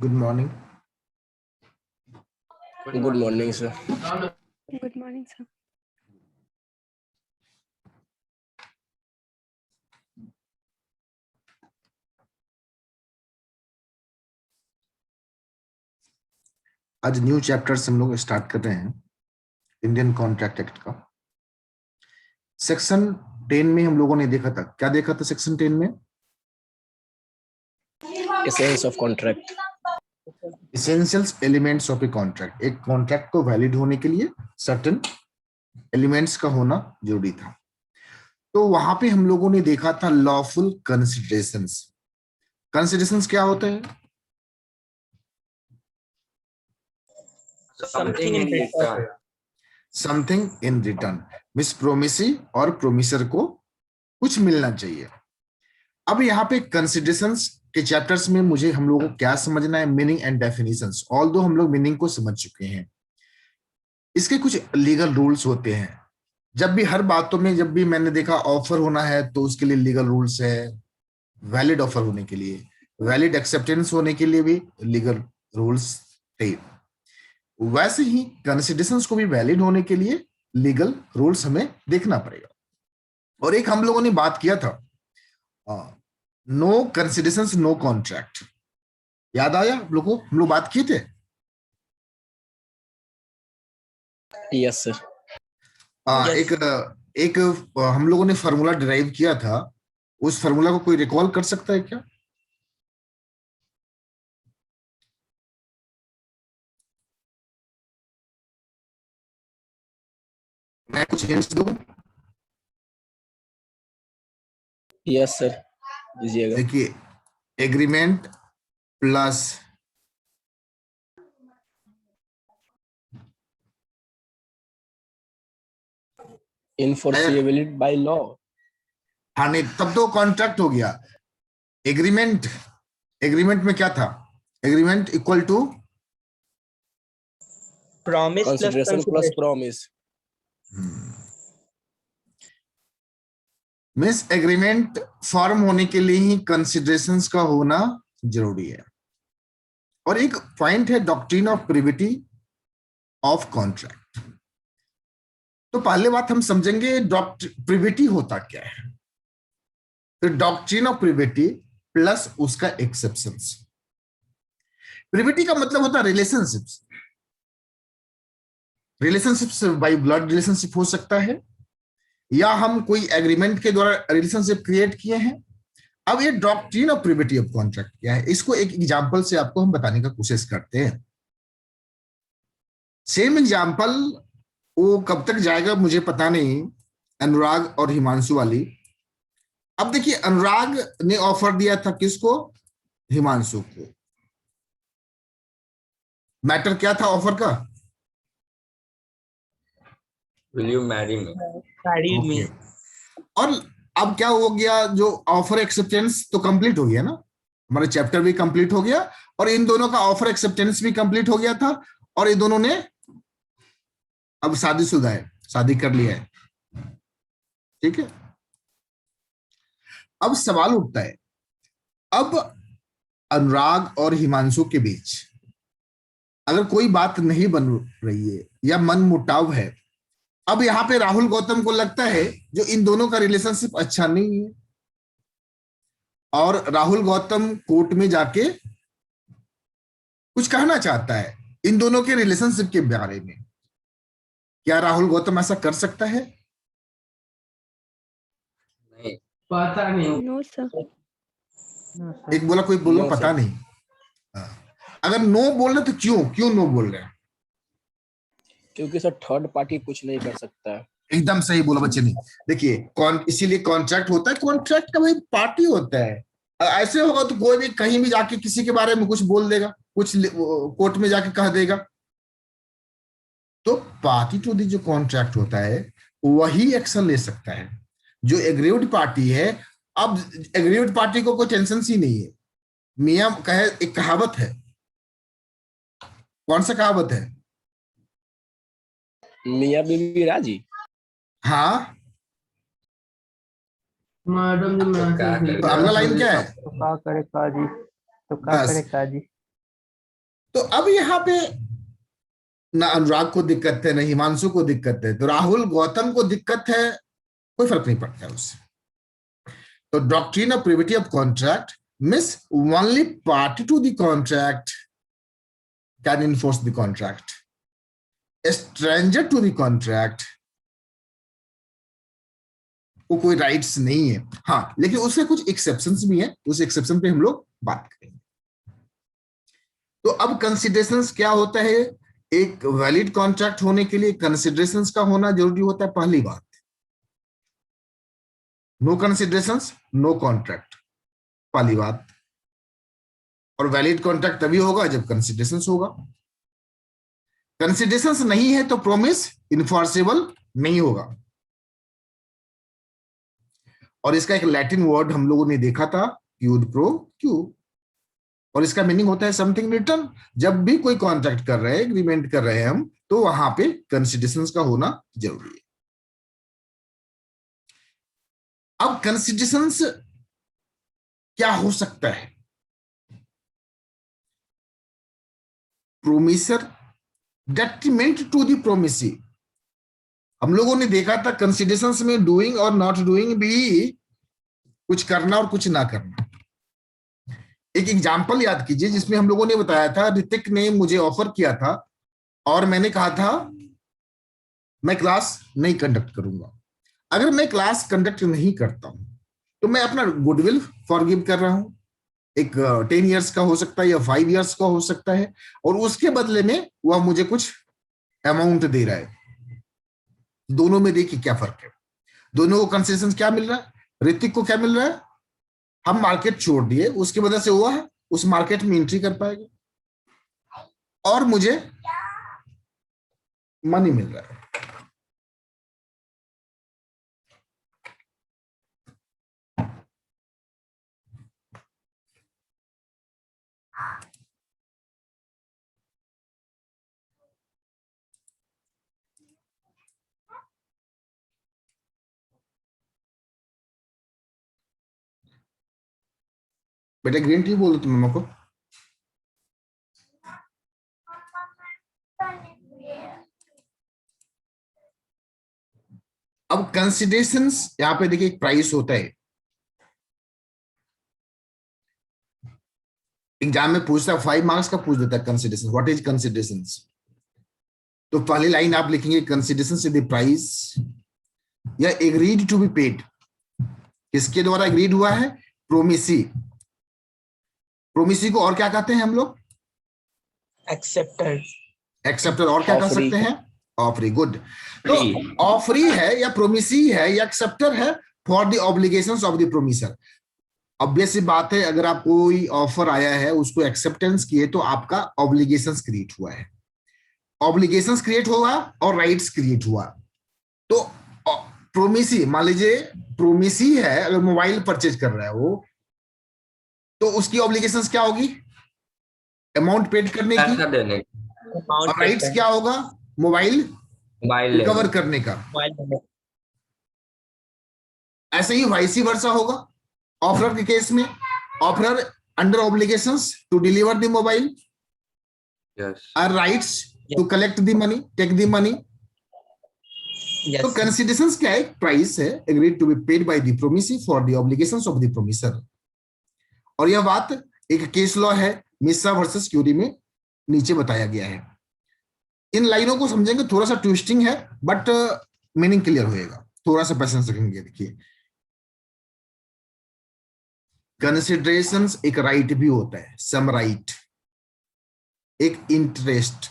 Good morning. Good morning, sir. Good morning, sir. आज new chapter हम लोग start कर रहे हैं इंडियन कॉन्ट्रैक्ट एक्ट का। सेक्शन 10 में हम लोगों ने देखा था, क्या देखा था सेक्शन 10 में? Essence of contract. Essentials elements of a contract. एक कॉन्ट्रैक्ट को वैलिड होने के लिए सर्टेन एलिमेंट्स का होना जरूरी था। तो वहां पे हम लोगों ने देखा था लॉफुल कंसिडरेशंस। कंसिडरेशंस क्या होते हैं? Something in return, miss promisee और प्रोमिसर को कुछ मिलना चाहिए। अब यहाँ पे कंसिडरेशंस के चैप्टर्स में मुझे हम लोगों को क्या समझना है? Meaning and definitions. ऑल्दो हम लोग मीनिंग को समझ चुके हैं, इसके कुछ लीगल रूल्स होते हैं। जब भी हर बातों में जब भी मैंने देखा ऑफर होना है तो उसके लिए लीगल रूल्स है, वैलिड ऑफर होने के लिए, वैलिड एक्सेप्टेंस होने के लिए भी लीगल रूल्स थे। वैसे ही कंसिडरेशंस को भी वैलिड होने के लिए लीगल रूल्स हमें देखना पड़ेगा। और एक हम लोगों ने बात किया था नो कंसिडरेशंस नो कॉन्ट्रैक्ट, याद आया आप लोगों को? हम लोग बात किए थे। Yes, sir. एक हम लोगों ने फार्मूला डिराइव किया था, उस फार्मूला को कोई रिकॉल कर सकता है क्या? मैं कुछ हिंट्स दूं? Yes, sir. दीजिएगा। देखिए, agreement plus Enforceability by law. हाँ, नहीं तब तो कॉन्ट्रैक्ट हो गया। एग्रीमेंट, एग्रीमेंट में क्या था? Agreement equal to promise plus Consideration plus consideration. promise. मिस एग्रीमेंट फॉर्म होने के लिए ही कंसिडरेशंस का होना जरूरी है। और एक पॉइंट है doctrine of privity of contract. तो पहले बात हम समझेंगे प्रिविटी होता क्या है, फिर डॉक्ट्रिन ऑफ प्रिविटी प्लस उसका एक्सेप्शंस। प्रिविटी का मतलब होता है relationships. Relationships by blood relationship हो सकता है, या हम कोई एग्रीमेंट के द्वारा रिलेशनशिप क्रिएट किए हैं। अब ये doctrine of privity of contract क्या है, इसको एक एग्जांपल से आपको हम बताने का कोशिश करते हैं। सेम एग्जांपल वो कब तक जाएगा मुझे पता नहीं, अनुराग और हिमांशु वाली। अब देखिए, अनुराग ने ऑफर दिया था किसको? हिमांशु को। मैटर क्या था ऑफर का? Will you marry me? Marry me. और अब क्या हो गया, जो ऑफर एक्सेप्टेंस तो कंप्लीट हो गया ना, हमारा चैप्टर भी कंप्लीट हो गया और इन दोनों का ऑफर एक्सेप्टेंस भी कंप्लीट हो गया था, और ये दोनों ने अब शादीशुदा है, शादी कर लिया है। ठीक है। अब सवाल उठता है, अब अनुराग और हिमांशु के बीच अगर कोई बात नहीं बन रही है या मन मुटाव है, अब यहां पे राहुल गौतम को लगता है जो इन दोनों का रिलेशनशिप अच्छा नहीं है, और राहुल गौतम कोर्ट में जाके कुछ कहना चाहता है इन दोनों के रिलेशनशिप के बारे में। क्या राहुल गौतम ऐसा कर सकता है? नहीं, पता नहीं। No, sir. एक बोला, कोई बोल रहा No, पता sir. नहीं। अगर नो बोल रहे तो क्यों नो बोल रहे हैं? क्योंकि सर थर्ड पार्टी कुछ नहीं कर सकता है। एकदम सही बोला बच्चे ने। देखिए, इसीलिए कॉन्ट्रैक्ट होता है। कॉन्ट्रैक्ट का भाई पार्टी होता है। ऐसे होगा तो कोई भी कहीं भी जाके किसी के बारे में कुछ बोल देगा, कुछ कोर्ट में जाके कह देगा। तो पार्टी टू दी जो कॉन्ट्रैक्ट होता है वही एक्शन ले सकता है, जो एग्रीव्ड पार्टी है। अब एग्रीव्ड पार्टी को कोई टेंशन ही नहीं है। मियां कहे, एक कहावत है, कौन सा कहावत है? मियां बीवी राजी। हाँ, मैडम जी तो क्या करे? तो अगला लाइन क्या है? तो का करे काजी, तो का बस। करे काजी। तो अब यहाँ पे ना अनुराग को दिक्कत है, ना हिमांशु को दिक्कत है, तो राहुल गौतम को दिक्कत है, कोई फर्क नहीं पड़ता है उससे। तो doctrine of privity of contract means only party to the contract can enforce the contract, stranger to the contract को कोई राइट्स नहीं है। हाँ, लेकिन उसके कुछ एक्सेप्शंस भी हैं, उस एक्सेप्शन पे हम लोग बात करेंगे। तो अब कंसिडरेशंस क्या होता है? एक वैलिड कॉन्ट्रैक्ट होने के लिए कंसिडरेशंस का होना जरूरी होता है, पहली बात। नो कंसिडरेशंस नो कॉन्ट्रैक्ट, पहली बात। और वैलिड कॉन्ट्रैक्ट तभी होगा जब कंसिडरेशंस होगा। कंसिडरेशंस नहीं है तो प्रॉमिस इनफोर्सेबल नहीं होगा। और इसका एक लैटिन वर्ड हम लोगों ने देखा था, क्यूड प्रो क्यू, और इसका मीनिंग होता है समथिंग रिटर्न। जब भी कोई कॉन्ट्रैक्ट कर रहे हैं, एग्रीमेंट कर रहे हैं हम, तो वहां पे कंसिडरेशंस का होना जरूरी है। अब कंसिडरेशंस क्या हो सकता है? Promisor detriment to the promisee. हम लोगों ने देखा था कंसिडरेशंस में डूइंग और नॉट डूइंग भी, कुछ करना और कुछ ना करना। एक एग्जाम्पल याद कीजिए जिसमें हम लोगों ने बताया था, ऋतिक ने मुझे ऑफर किया था और मैंने कहा था मैं क्लास नहीं कंडक्ट करूंगा। अगर मैं क्लास कंडक्ट नहीं करता हूं तो मैं अपना गुडविल फॉरगिव कर रहा हूं। एक 10 इयर्स का हो सकता है या 5 इयर्स का हो सकता है, और उसके बदले में वह मुझे कुछ अमाउंट दे रहा है। दोनों में देखिए क्या फर्क है। दोनों को कंसेशन क्या मिल रहा है? ऋतिक को क्या मिल रहा है? हम मार्केट छोड़ दिए, उसकी वजह से हुआ है उस मार्केट में एंट्री कर पाएगा, और मुझे मनी मिल रहा है। बेटा ग्रीन टी बोल दो तुम मम्मा को। अब कंसिडरेशंस यहां पे देखिए, एक प्राइस होता है। एग्जाम में पूछता है, 5 मार्क्स का पूछ देता है कंसिडरेशन, व्हाट इज कंसिडरेशंस। तो पहली लाइन आप लिखेंगे कंसिडरेशंस इज द प्राइस या एग्रीड टू बी पेड। किसके द्वारा एग्रीड हुआ है? प्रोमिसी। प्रोमिसी को और क्या कहते हैं हम लोग? एक्सेप्टर। एक्सेप्टर। और क्या कह सकते हैं? ऑफरी। गुड। तो ऑफरी है या प्रोमिसी है या एक्सेप्टर है for the obligations of the promisor. Obvious सी बात है, अगर आप कोई ऑफर आया है उसको एक्सेप्टेंस किए तो आपका ऑब्लिगेशंस क्रिएट हुआ है। ऑब्लिगेशंस क्रिएट हुआ और राइट्स क्रिएट हुआ। तो प्रोमिसी, मान लीजिए प्रोमिसी है, अगर मोबाइल परचेज कर रहा है वो, तो उसकी ऑब्लिगेशंस क्या होगी? अमाउंट पेड करने की। पैसा देने और राइट्स क्या होगा? मोबाइल मोबाइल रिकवर करने का। ऐसे ही वाइसी वर्सा होगा ऑफरर के केस में। Offerer under obligations to deliver the mobile, yes are rights to collect the money, take the money. तो कंसिडरेशंस क्या है? प्राइस है agreed to be paid by the promisee for the obligations of the promisor. और यह बात एक case law है, Mishra versus Curie में नीचे बताया गया है। इन लाइनों को समझेंगे, थोड़ा सा ट्विस्टिंग है बट मीनिंग क्लियर होएगा। थोड़ा सा पेशेंस रखेंगे। देखिए, कंसिडरेशंस एक राइट भी होता है, सम राइट, एक इंटरेस्ट।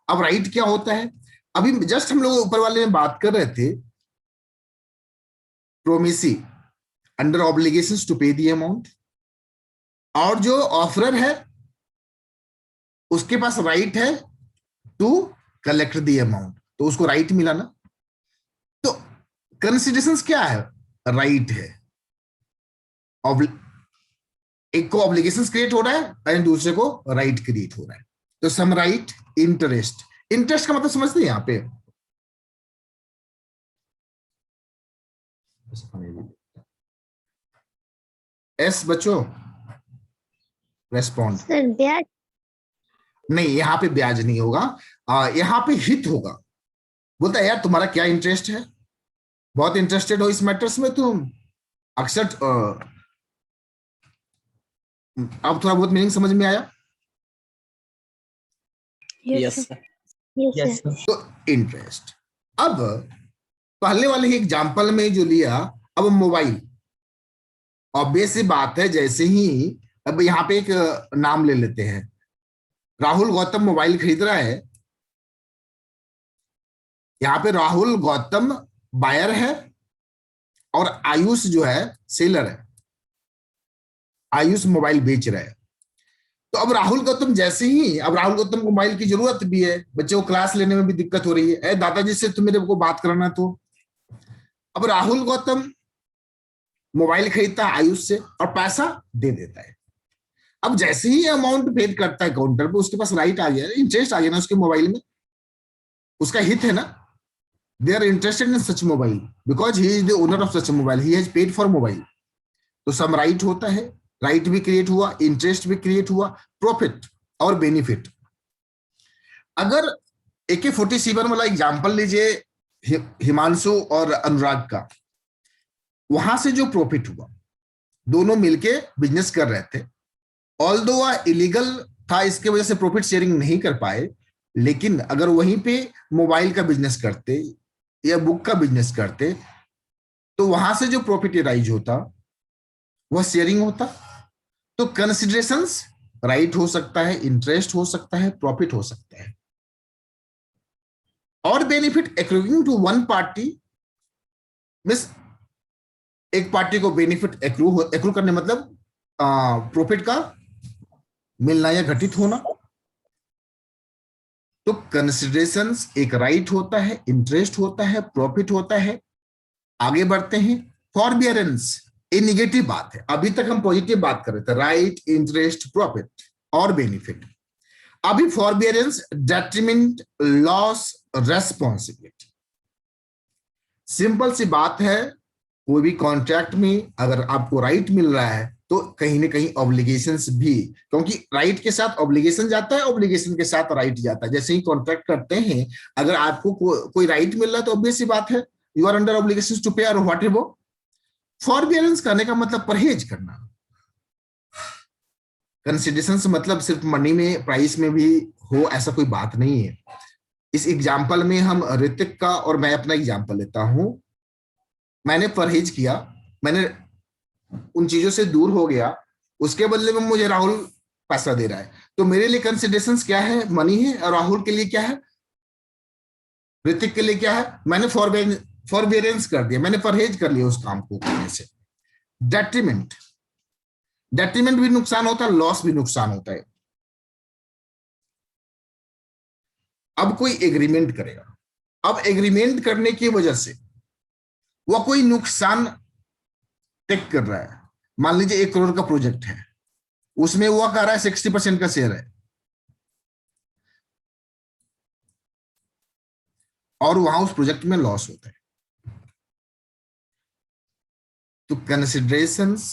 अब राइट क्या होता है? अभी जस्ट हम लोग ऊपर वाले में बात कर रहे थे, promisee under obligations to pay the amount, और जो ऑफरर है उसके पास राइट है टू कलेक्ट द अमाउंट, तो उसको राइट मिला ना। तो कंसिडरेशंस क्या है? राइट है। एक को ऑब्लिगेशंस क्रिएट हो रहा है एंड दूसरे को राइट क्रिएट हो रहा है। तो सम राइट, इंटरेस्ट। इंटरेस्ट का मतलब समझते हैं यहां पे? एस बच्चों, रेस्पॉन्ड। सर ब्याज। नहीं, यहाँ पे ब्याज नहीं होगा, यहाँ पे हित होगा। बोलता है यार तुम्हारा क्या इंटरेस्ट है, बहुत इंटरेस्टेड हो इस मैटर्स में तुम, अक्सर अब थोड़ा बहुत मीनिंग समझ में आया। Yes, yes sir. Sir. Yes, sir. तो इंटरेस्ट, अब पहले वाले ही एग्जाम्पल में जो लिया, अब मोबाइल, ऑब्वियस सी बात है, जैसे ही अब यहाँ पे एक नाम ले लेते हैं, राहुल गौतम मोबाइल खरीद रहा है, यहाँ पे राहुल गौतम बायर है और आयुष जो है सेलर है, आयुष मोबाइल बेच रहा है। तो अब राहुल गौतम जैसे ही, अब राहुल गौतम को मोबाइल की जरूरत भी है, बच्चे को क्लास लेने में भी दिक्कत हो रही है, दादाजी से तुम मेरे को बात कराना, तो अब राहुल गौतम मोबाइल खरीदता है आयुष से और पैसा दे देता है। अब जैसे ही अमाउंट पेड करता है काउंटर पे, उसके पास राइट आ गया, इंटरेस्ट आ गया ना उसके मोबाइल में, उसका हित है ना, they are interested in such mobile because he is the owner of such mobile, he has paid for mobile. तो सम राइट होता है, राइट भी क्रिएट हुआ, इंटरेस्ट भी क्रिएट हुआ, प्रॉफिट और बेनिफिट। अगर AK-47 वाला एग्जांपल लीजिए, हिमांशु और अनुराग का, वहां से जो प्रॉफिट हुआ, दोनों मिलके बिजनेस कर रहे थे, ऑल्दो वह इलीगल था, इसके वजह से प्रॉफिट शेयरिंग नहीं कर पाए, लेकिन अगर वहीं पे मोबाइल का बिजनेस करते या बुक का बिजनेस करते, तो वहां से जो प्रॉफिट राइज होता वह शेयरिंग होता। तो कंसिडरेशंस राइट हो सकता है, इंटरेस्ट हो सकता है, प्रॉफिट हो सकता है, और benefit accruing to one party, मिस एक पार्टी को बेनिफिट एक्रू करने मतलब प्रॉफिट का मिलना या घटित होना। तो कंसिडरेशंस एक राइट होता है, इंटरेस्ट होता है, प्रॉफिट होता है। आगे बढ़ते हैं, फॉरबियरेंस, ये निगेटिव बात है, अभी तक हम पॉजिटिव बात कर रहे थे, राइट, इंटरेस्ट, प्रॉफिट और बेनिफिट। अभी फॉरबियरेंस, डेट्रीमेंट, लॉस, रेस्पॉन्सिबिलिटी। सिंपल सी बात है, कोई भी कॉन्ट्रैक्ट में अगर आपको राइट मिल रहा है तो कहीं ना कहीं ऑब्लिगेशंस भी, क्योंकि राइट के साथ ऑब्लिगेशन जाता है, ऑब्लिगेशन के साथ राइट जाता है। जैसे ही कॉन्ट्रैक्ट करते हैं, अगर आपको कोई राइट मिल रहा है तो ऑब्वियस सी बात है, you are under obligation to pay और व्हाट एवर। फॉरबियरेंस करने का मतलब परहेज करना, कंसिडरेशन मतलब सिर्फ मनी में, प्राइस में भी हो, ऐसा कोई बात नहीं है। इस एग्जाम्पल में हम ऋतिक का और मैं अपना एग्जाम्पल लेता हूं, मैंने परहेज किया, मैंने उन चीजों से दूर हो गया, उसके बदले में मुझे राहुल पैसा दे रहा है, तो मेरे लिए कंसिडरेशंस क्या है, मनी है, और राहुल के लिए क्या है, ऋतिक के लिए क्या है, मैंने फॉरबियरेंस कर दिया, मैंने परहेज कर लिया उस काम को करने से। डेट्रीमेंट, डेट्रीमेंट भी नुकसान होता है, लॉस भी नुकसान होता है। अब कोई एग्रीमेंट करेगा, अब एग्रीमेंट करने की वजह से वह कोई नुकसान टेक कर रहा है। मान लीजिए 1 करोड़ का प्रोजेक्ट है, उसमें वह कह रहा है 60% का शेयर है, और वहां उस प्रोजेक्ट में लॉस होता है। तो कंसिडरेशंस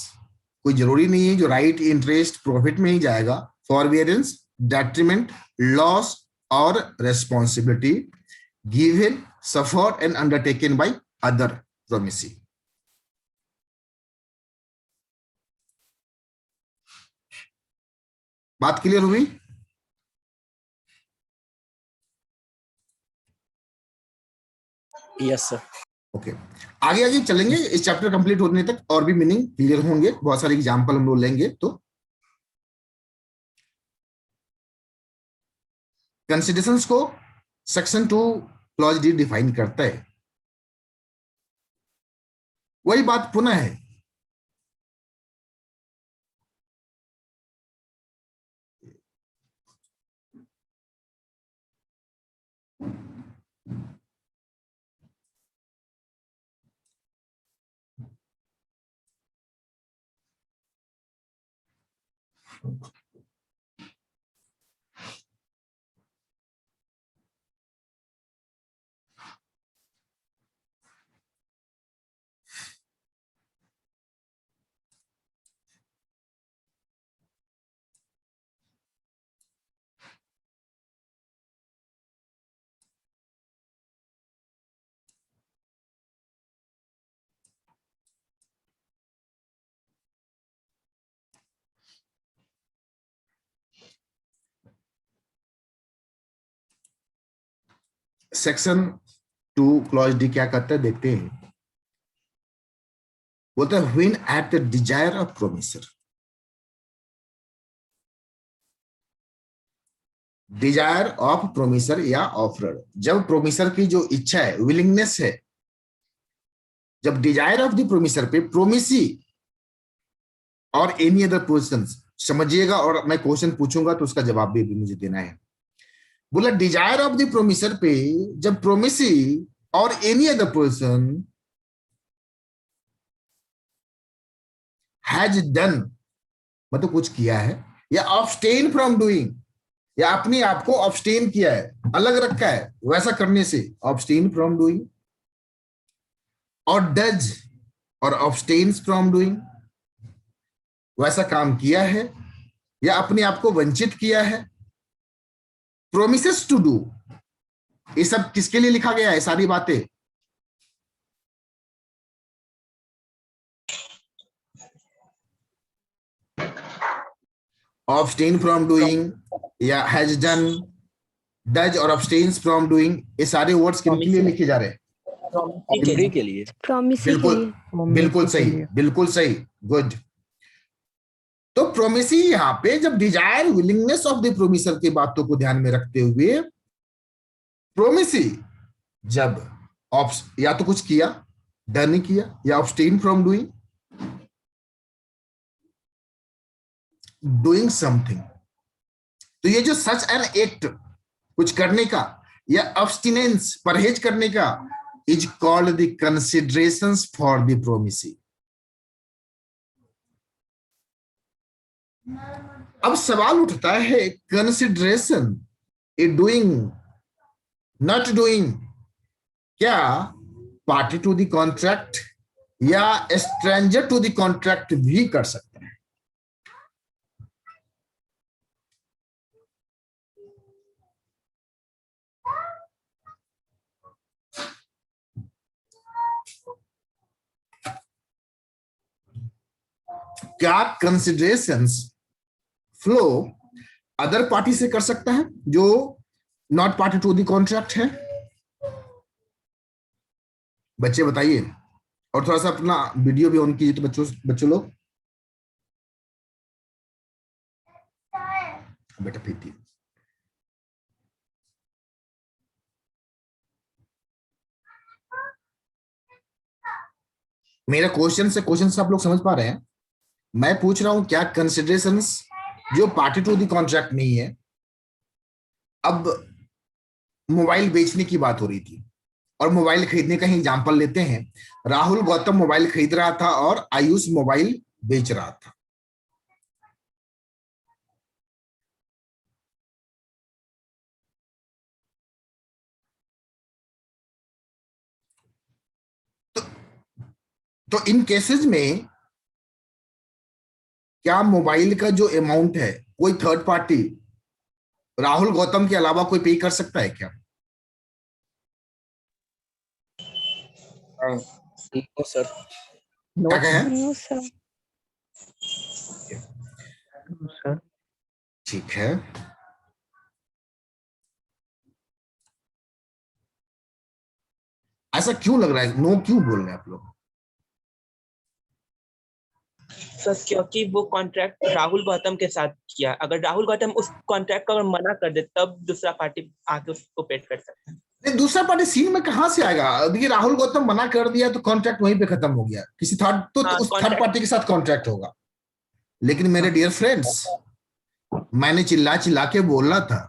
कोई जरूरी नहीं है जो राइट, इंटरेस्ट, प्रॉफिट में ही जाएगा। फॉरबियरेंस, डेट्रीमेंट, लॉस और responsibility given, suffered and undertaken by other promisee. बात क्लियर हुई? Yes sir. ओके, आगे आगे चलेंगे, इस चैप्टर कंप्लीट होने तक और भी मीनिंग क्लियर होंगे, बहुत सारे एग्जांपल हम लोग लेंगे। तो कंसिडरेशंस को सेक्शन 2 क्लॉज डी डिफाइन करता है। वही बात पुनः है, सेक्शन 2 क्लॉज डी क्या कहता है देखते हैं। बोलता है when eight the desire of promisor, desire of promisor या ऑफरर, जब प्रोमिसर की जो इच्छा है, विलिंगनेस है, जब डिजायर ऑफ द प्रोमिसर पे प्रोमिसी और एनी अदर पर्सन, समझिएगा और मैं क्वेश्चन पूछूंगा तो उसका जवाब भी मुझे देना है। बोला डिजायर ऑफ द प्रोमिसर पे जब प्रोमिसी और any other person has done, मतलब कुछ किया है, या अब्सटेन फ्रॉम डूइंग, या अपने आप को अब्सटेन किया है, अलग रखा है वैसा करने से, अब्सटेन फ्रॉम डूइंग, और डज और अब्सटेन्स फ्रॉम डूइंग, वैसा काम किया है या अपने आप को वंचित किया है। प्रोमिसेस टू डू, ये सब किसके लिए लिखा गया है सारी बातें? abstain from doing या has done, does और abstains from doing, ये सारे वर्ड्स किनके लिए लिखे जा रहे हैं? ऑफरी के लिए। प्रॉमिस के बिल्कुल लिए। बिल्कुल सही, बिल्कुल सही, गुड। तो प्रोमिसी यहां पे जब desire willingness of the promisor की बातों को ध्यान में रखते हुए, प्रोमिसी जब या तो कुछ किया, डन किया, या abstain from doing, doing something, तो ये जो सच एन एक्ट, कुछ करने का, या अब्स्टिनेंस परहेज करने का, is called the considerations for the promisee. अब सवाल उठता है consideration, A doing not doing, क्या पार्टी टू द कॉन्ट्रैक्ट या स्ट्रेंजर टू द कॉन्ट्रैक्ट भी कर सकते हैं? क्या कंसिडरेशंस फ्लो अदर पार्टी से कर सकता है जो not party to the contract है? बच्चे बताइए, और थोड़ा सा अपना वीडियो भी ऑन कीजिए तो बच्चों लोग। बेटा पीती, मेरा क्वेश्चन से आप लोग समझ पा रहे हैं? मैं पूछ रहा हूं क्या कंसिडरेशंस जो पार्टी टू द कॉन्ट्रैक्ट नहीं है, अब मोबाइल बेचने की बात हो रही थी और मोबाइल खरीदने का ही एग्जांपल लेते हैं, राहुल गौतम मोबाइल खरीद रहा था और आयुष मोबाइल बेच रहा था। तो इन केसेस में क्या मोबाइल का जो अमाउंट है कोई थर्ड पार्टी राहुल गौतम के अलावा कोई पे कर सकता है क्या? No sir. क्या कहें? No sir. ठीक है, ऐसा क्यों लग रहा है, नो क्यों बोल रहे हैं आप लोग? सर क्योंकि वो कॉन्ट्रैक्ट राहुल गौतम के साथ किया, अगर राहुल गौतम उस कॉन्ट्रैक्ट को अगर मना कर दे तब दूसरा पार्टी आके उसको पेड कर सकता है। नहीं, दूसरा पार्टी सीन में कहां से आएगा? देखिए राहुल गौतम मना कर दिया तो कॉन्ट्रैक्ट वहीं पे खत्म हो गया, किसी थर्ड तो हाँ, उस थर्ड पार्टी के साथ कॉन्ट्रैक्ट होगा। लेकिन मेरे डियर फ्रेंड्स, मैंने चिल्ला चिल्ला के बोला था,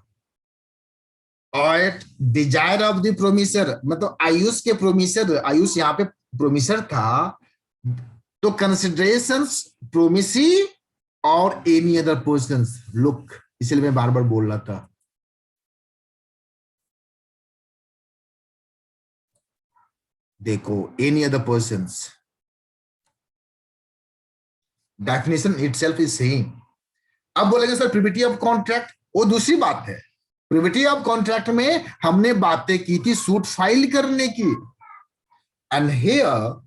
और डिजायर ऑफ द प्रोमिसर, मतलब आयुष के प्रोमिसर, आयुष यहाँ पे प्रोमिसर था, तो कंसिडरेशंस प्रोमिसी और एनी अदर पर्सन्स, लुक इसलिए मैं बार बार बोल रहा था, देखो any other persons definition itself is same. अब बोलेंगे सर प्रिविटी ऑफ कॉन्ट्रैक्ट, वो दूसरी बात है। प्रिविटी ऑफ कॉन्ट्रैक्ट में हमने बातें की थी सूट फाइल करने की, and here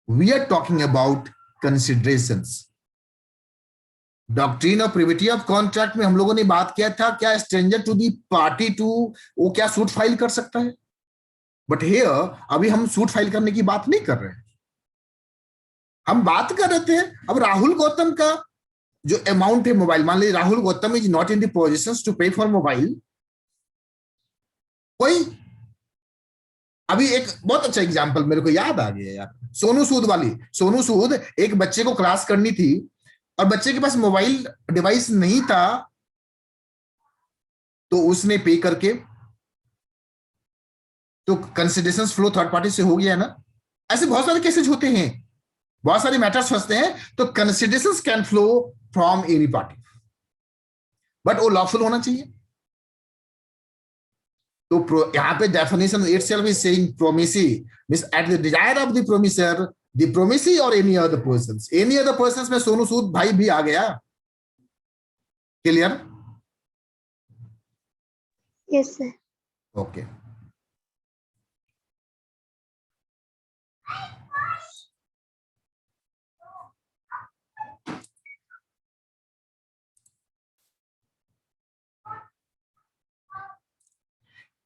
we are talking about considerations. Doctrine of privity of contract में हम लोगों ने बात किया था, क्या stranger to the party to वो क्या सूट फाइल कर सकता है? बट हियर अभी हम सूट फाइल करने की बात नहीं कर रहे हैं, हम बात कर रहे थे अब राहुल गौतम का जो अमाउंट है मोबाइल, मान लीजिए Rahul Gautam is not in the position to pay for mobile. कोई अभी एक बहुत अच्छा एग्जांपल मेरे को याद आ गया यार, सोनू सूद वाली। सोनू सूद एक बच्चे को क्लास करनी थी और बच्चे के पास मोबाइल डिवाइस नहीं था, तो उसने पे करके, तो कंसिडरेशंस फ्लो थर्ड पार्टी से हो गया ना। ऐसे बहुत सारे केसेस होते हैं, बहुत सारे मैटर्स फंसते हैं, तो considerations can flow from any party, but वो लॉफुल होना चाहिए। तो यहाँ पे definition itself is saying promisee means at the desire of the promisor, the promisee और any other persons. Any other persons में सोनू सूद भाई भी आ गया। क्लियर? Yes, sir. ओके।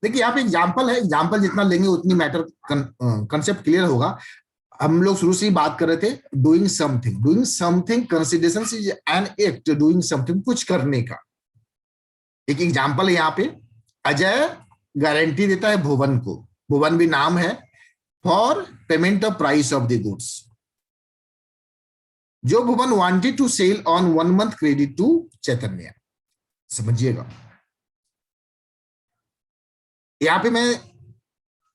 देखिए यहाँ पे एग्जाम्पल है, एग्जाम्पल जितना लेंगे उतनी मैटर कंसेप्ट क्लियर होगा। हम लोग शुरू से ही बात कर रहे थे doing something. Doing something consideration is an act, doing something कुछ करने का। एक एग्जाम्पल है यहाँ पे, अजय गारंटी देता है भुवन को, भुवन भी नाम है, for payment of price of the goods. जो Bhuvan wanted to sell on 1 month credit to Chaitanya. समझिएगा, यहां पे मैं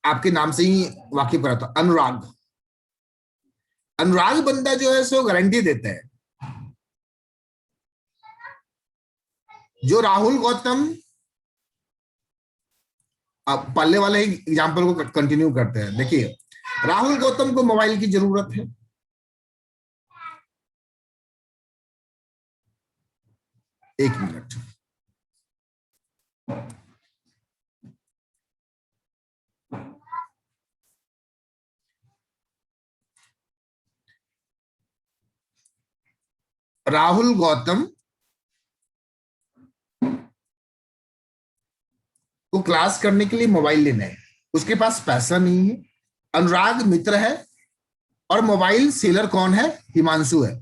आपके नाम से ही वाकिफ कराता हूं, अनुराग। अनुराग बंदा जो है सो गारंटी देता है। जो राहुल गौतम, अब पहले वाले एग्जाम्पल को कंटिन्यू करते हैं। देखिए राहुल गौतम को मोबाइल की जरूरत है, एक मिनट, राहुल गौतम को क्लास करने के लिए मोबाइल लेना है, उसके पास पैसा नहीं है। अनुराग मित्र है और मोबाइल सेलर कौन है? हिमांशु है।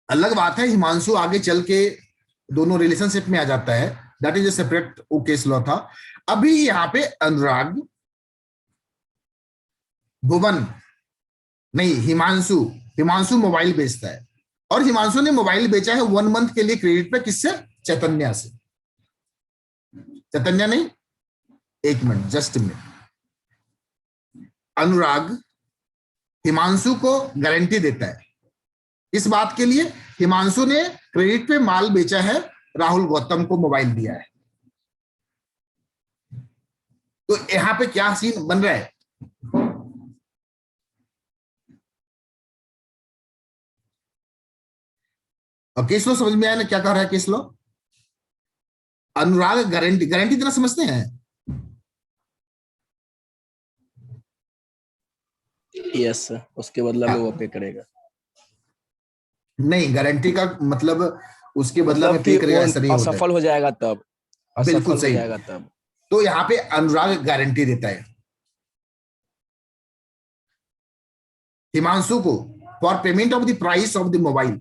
अलग बात है हिमांशु आगे चल के दोनों रिलेशनशिप में आ जाता है, that is a separate case law था। अभी यहाँ पे अनुराग, भुवन नहीं, हिमांशु, हिमांशु मोबाइल बेचता है और हिमांशु ने मोबाइल बेचा है 1 month के लिए क्रेडिट पे। किससे? चैतन्य से। चैतन्य नहीं, एक मिनट, जस्ट मिनट। अनुराग हिमांशु को गारंटी देता है इस बात के लिए, हिमांशु ने क्रेडिट पे माल बेचा है, राहुल गौतम को मोबाइल दिया है। तो यहां पे क्या सीन बन रहा है? अब केस लो समझ में आया ना क्या कह रहा है केस लो? अनुराग गारंटी, गारंटी देना समझते हैं? यस सर, उसके बदला में वो पे करेगा। नहीं, गारंटी का मतलब उसके बदला में पे करेगा ऐसा नहीं होता है। असफल हो जाएगा तब, बिल्कुल असफल हो सही। जाएगा तब। तो यहाँ पे अनुराग गारंटी देता है हिमांशु को for payment of the price of the mobile,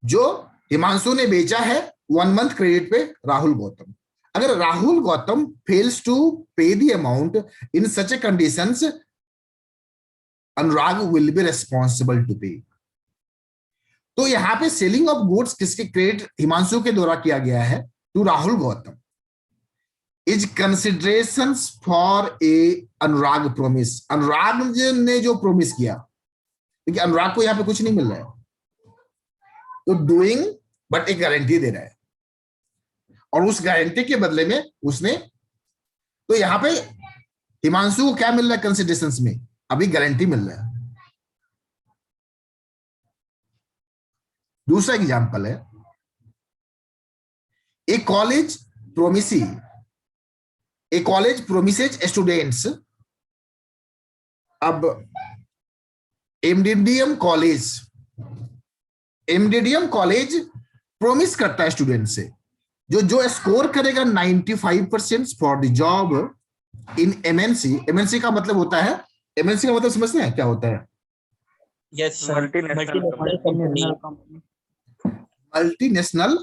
जो हिमांशु ने बेचा है 1 month क्रेडिट पे राहुल गौतम। अगर Rahul Gautam fails to pay the amount in such a conditions, Anurag will be responsible to pay. तो यहां पे सेलिंग ऑफ गुड्स किसके क्रेडिट हिमांशु के द्वारा किया गया है to Rahul Gautam, is consideration for a Anurag promise. Anurag ने जो प्रोमिस किया, क्योंकि अनुराग को यहां पे कुछ नहीं मिल रहा है, तो डूइंग बट एक गारंटी दे रहा है और उस गारंटी के बदले में उसने, तो यहां पे हिमांशु को क्या मिल रहा है कंसिडरेशंस में? अभी गारंटी मिल रहा है। दूसरा एग्जांपल है, ए कॉलेज प्रोमिसी, ए कॉलेज प्रोमिसेज स्टूडेंट्स। अब एमडीडीएम कॉलेज एमडीडीएम कॉलेज प्रोमिस करता है स्टूडेंट से, जो जो स्कोर करेगा 95% for the job in MNC. MNC का मतलब होता है, एमएनसी का मतलब समझते हैं क्या होता है? Yes sir, multinational company. Multinational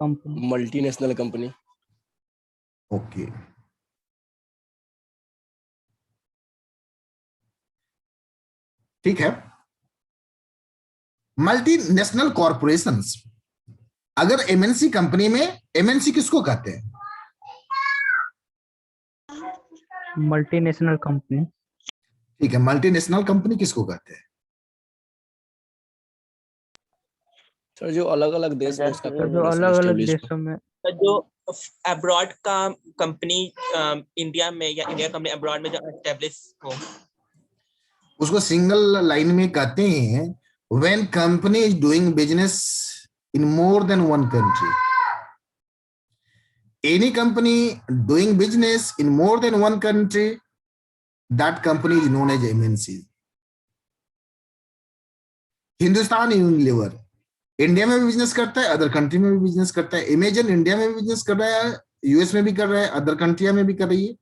multinational company. Okay, ठीक है। मल्टीनेशनल कॉरपोरेशंस, अगर एमएनसी कंपनी में, एमएनसी किसको कहते हैं? Multinational company. ठीक है, मल्टीनेशनल कंपनी किसको कहते हैं? सर जो अलग अलग देश में इसका जो corporation अलग अलग established हो। देशों में जो अब्रॉड का कंपनी इंडिया में या इंडिया कंपनी अब्रॉड में जो एस्टेब्लिश हो, उसको सिंगल लाइन में कहते हैं when company is doing business in more than one country. Any company doing business in more than one country, that company is known as MNC. Hindustan Unilever India में भी business करता है, other country में भी business करता है। Amazon India में भी बिजनेस कर रहा है, यूएस में भी कर रहा है, अदर कंट्रिया में भी कर रही है।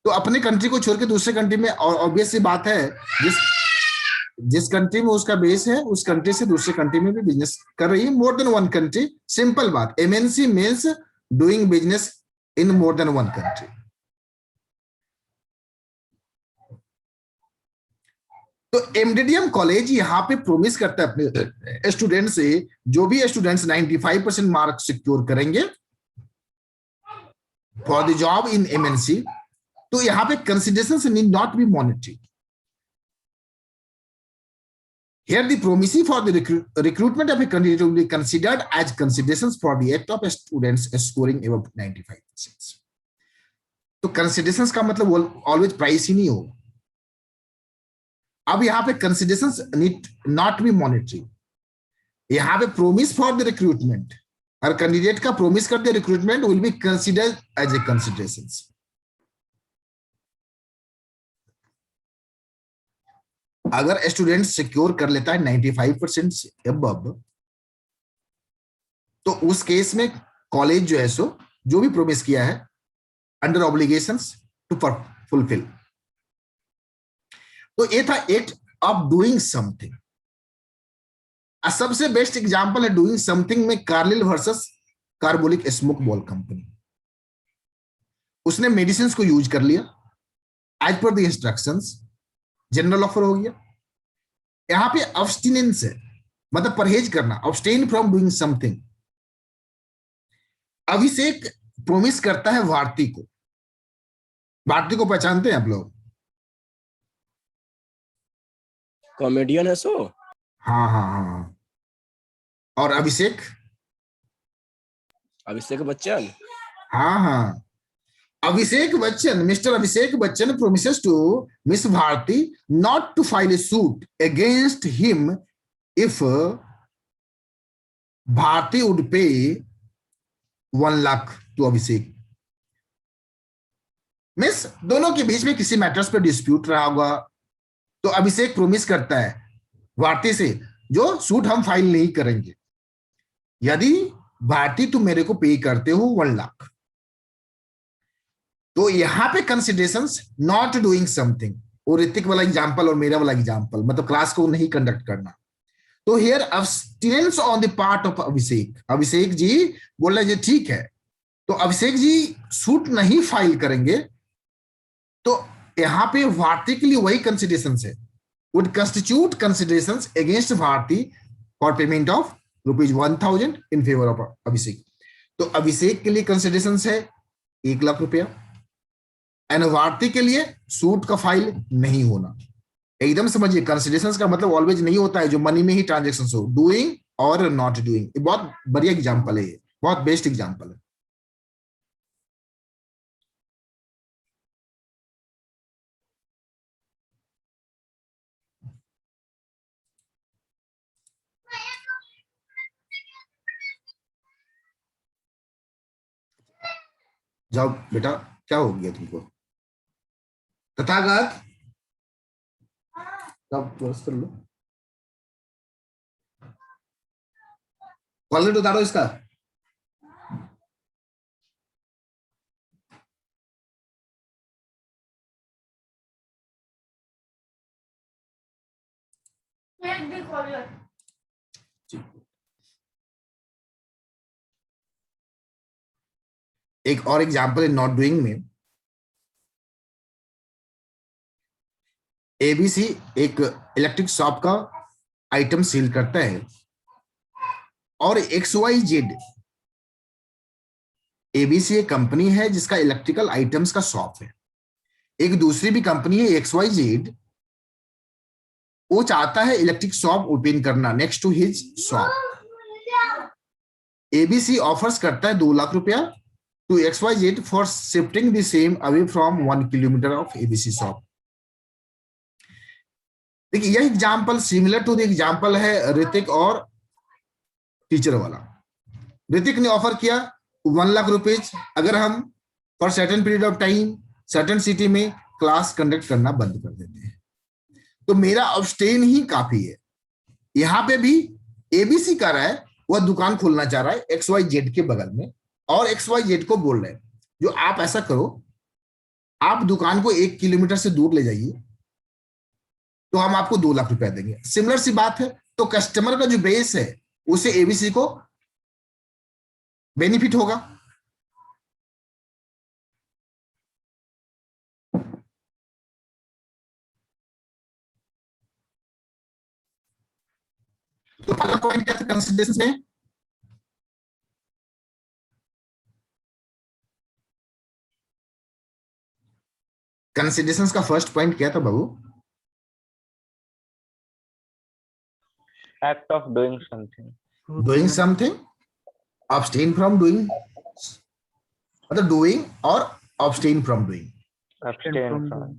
तो अपने कंट्री को छोड़ के दूसरे कंट्री में, और ऑब्वियस सी बात है, जिस कंट्री में उसका बेस है उस कंट्री से दूसरे कंट्री में भी बिजनेस कर रही है, more than one country. Simple बात, MNC means doing business in more than one country. तो एमडीडीएम कॉलेज यहां पे प्रोमिस करता है अपने स्टूडेंट से, जो भी स्टूडेंट्स 95% मार्क सिक्योर करेंगे for the job in MNC, तो यहां पे considerations need not be monetary. Here the promise for the recruitment of a candidate will be considered as considerations for the act of students scoring above 95%. तो considerations का मतलब always price ही नहीं होगा। अब यहाँ पे considerations need not be monetary। यहाँ पे promise for the recruitment, her candidate का promise करते recruitment will be considered as a considerations। अगर स्टूडेंट सिक्योर कर लेता है 95% से अबव, तो उस केस में कॉलेज जो है सो जो भी प्रोमिस किया है अंडर ऑब्लिगेशंस टू फुलफिल। तो ये था एक्ट ऑफ डूइंग समथिंग। सबसे बेस्ट एग्जांपल है डूइंग समथिंग में Carlill versus carbolic smoke ball company. उसने मेडिसिन को यूज कर लिया as per the instructions, general offer हो गया। यहां पे अब्स्टिनेंस है, मतलब परहेज करना, abstain from doing something. Abhishek promise करता है भारती को। भारती को पहचानते हैं आप लोग? कॉमेडियन है सो। हाँ हाँ हाँ। और अभिषेक? अभिषेक बच्चन। हाँ हाँ, Abhishek Bachchan, mister Abhishek Bachchan promises to Miss Bharti not to file a suit against him if Bharti would pay 1 lakh to Abhishek. Miss दोनों के बीच में किसी मैटर्स पे डिस्प्यूट रहा होगा, तो अभिषेक प्रोमिस करता है भारती से जो सूट हम फाइल नहीं करेंगे यदि भारती तुम मेरे को पे करते हो 1 लाख। तो यहां पे कंसिडरेशंस नॉट डूइंग समथिंग, और ऋतिक वाला एग्जांपल और मेरा वाला एग्जांपल, मतलब क्लास को नहीं कंडक्ट करना। तो here abstinence on the part of Abhishek. Abhishek ji बोल रहे जी ठीक है, तो अभिषेक जी सूट नहीं फाइल करेंगे, तो यहां पे भारती के लिए वही कंसिडरेशंस है, would constitute considerations against Bharti for payment of ₹1000 in favour of Abhishek. तो अभिषेक के लिए कंसिडरेशंस है 1 लाख रुपया, एंड भारती के लिए सूट का फाइल नहीं होना। एकदम समझिए, कंसिडरेशंस का मतलब ऑलवेज नहीं होता है जो मनी में ही ट्रांजैक्शंस हो, डूइंग और नॉट डूइंग। बहुत बढ़िया एग्जांपल है ये, बहुत बेस्ट एग्जांपल है। जाओ बेटा, क्या हो गया तुमको? तथागत, तब कर लो। कॉल उतारो इसका। एक और एग्जांपल है नॉट डूइंग में। एबीसी एक इलेक्ट्रिक शॉप का आइटम सेल करता है और XYZ एबीसी एक कंपनी है जिसका इलेक्ट्रिकल आइटम्स का शॉप है। एक दूसरी भी कंपनी है XYZ, वो चाहता है इलेक्ट्रिक शॉप ओपन करना next to his shop. ABC offers करता है 2 लाख रुपया to XYZ for shifting the same away from 1 kilometre of ABC shop. देखिए यह example similar to the example है ऋतिक और टीचर वाला। ऋतिक ने ऑफर किया 1 लाख रुपीज अगर हम for certain period of time certain city में क्लास कंडक्ट करना बंद कर देते हैं। तो मेरा अब्सटेन ही काफी है। यहां पे भी एबीसी कर रहा है, वह दुकान खोलना चाह रहा है XYZ के बगल में, और XYZ को बोल रहे हैं जो आप ऐसा करो, आप दुकान को 1 किलोमीटर से दूर ले जाइए तो हम आपको 2 लाख रुपया देंगे। सिमिलर सी बात है। तो कस्टमर का जो बेस है उसे एबीसी को बेनिफिट होगा। तो पहला पॉइंट क्या था कंसीडरेशन में? कंसीडरेशन का फर्स्ट पॉइंट क्या था बाबू? act of doing something. Doing something, abstain from doing, मतलब डूइंग और abstain from doing। Abstain from.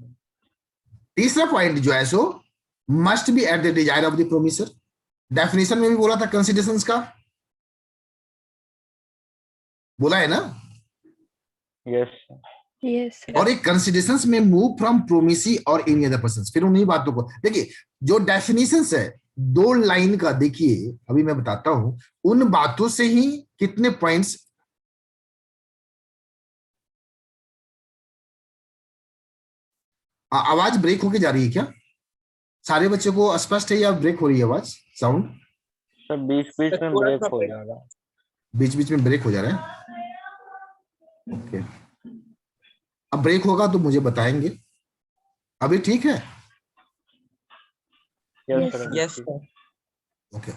तीसरा पॉइंट जो है सो must be eight the desire of the promisor. Definition में भी बोला था कंसीडरेशंस का, बोला है ना? Yes. Yes, sir. और एक कंसीडरेशंस में मूव फ्रॉम प्रोमिसी और एनी अदर पर्सन। फिर उन्हीं बातों को देखिए, जो डेफिनेशंस है 2 लाइन का, देखिए अभी मैं बताता हूं, उन बातों से ही कितने पॉइंट्स। आवाज ब्रेक होके जा रही है क्या? सारे बच्चों को स्पष्ट है या ब्रेक हो रही है आवाज, साउंड? सर बीच बीच में थोड़ा ब्रेक सा हो break। जा रहा है। बीच बीच में ब्रेक हो जा रहा है। ओके, अब ब्रेक होगा तो मुझे बताएंगे। अभी ठीक है? Yes, Yes, sir. sir. Yes sir. Okay.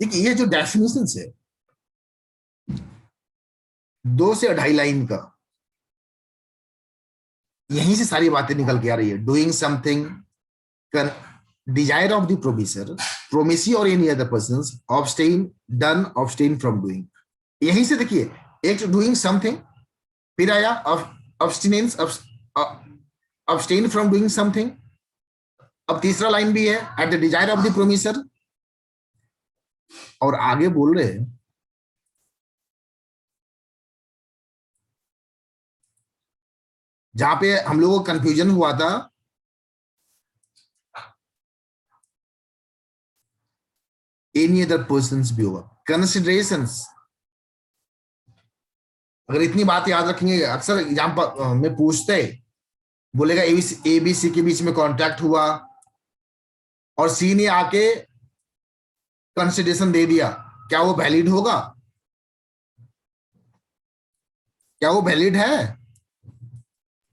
देखिए ये जो डेफिनेशन है 2 से 2.5 लाइन का, यहीं से सारी बातें निकल के आ रही है। Doing something, desire of the promisor, promisee और any other person, abstain, done, abstain from doing. यहीं से देखिए, एक डूइंग समथिंग, फिर आया abstinence, abstain from doing something. अब तीसरा लाइन भी है at the desire of the promisor, और आगे बोल रहे हैं जहां पे हम लोगों को कंफ्यूजन हुआ था, एनी अदर पर्सन्स भी होगा। कंसिडरेशंस, अगर इतनी बात याद रखेंगे, अक्सर एग्जाम्पल में पूछते, बोलेगा एबीसी के बीच में कॉन्ट्रैक्ट हुआ और सी ने आके कंसिडरेशन दे दिया, क्या वो वैलिड होगा? क्या वो वैलिड है?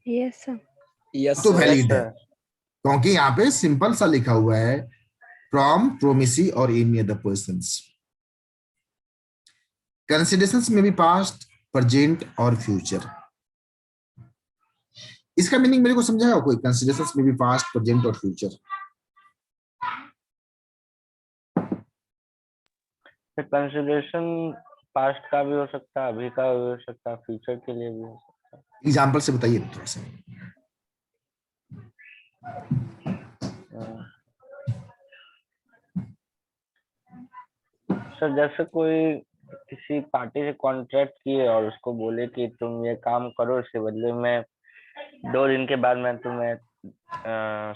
Yes, sir. यस तो सर। वैलिड है, sir. क्योंकि यहाँ पे सिंपल सा लिखा हुआ है फ्रॉम प्रोमिसी और एनी अदर पर्सन्स। कंसिडरेशंस में भी पास्ट, प्रेजेंट और फ्यूचर। इसका मीनिंग मेरे को समझाया कोई? कंसिडरेशंस में भी पास्ट, प्रेजेंट और फ्यूचर। कंसिडरेशन पास्ट का भी हो सकता है, अभी का भी हो सकता है, फ्यूचर के लिए भी हो सकता है। एग्जाम्पल से बताइए थोड़ा सा। सर जैसे कोई किसी पार्टी से कॉन्ट्रैक्ट किए और उसको बोले कि तुम ये काम करो, इसके बदले में 2 दिन के बाद मैं तुम्हें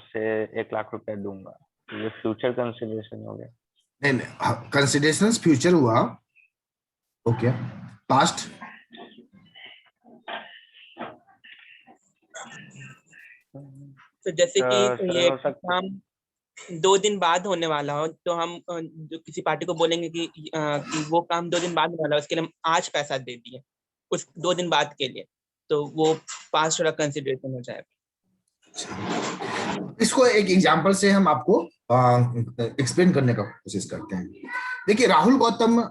से 1 लाख रुपया दूंगा, ये फ्यूचर कंसिडरेशन हो गया। नहीं, कंसिडरेशंस फ्यूचर हुआ, ओके, पास्ट तो जैसे कि सर ये हो सकता काम 2 दिन बाद होने वाला हो, तो हम जो किसी पार्टी को बोलेंगे कि वो काम 2 दिन बाद होने वाला है, उसके लिए हम आज पैसा दे दिए उस 2 दिन बाद के लिए, तो वो पास थोड़ा कंसिडरेशन हो जाएगा। इसको एक एग्जांपल से हम आपको एक्सप्लेन करने का कोशिश करते हैं। देखिए, राहुल गौतम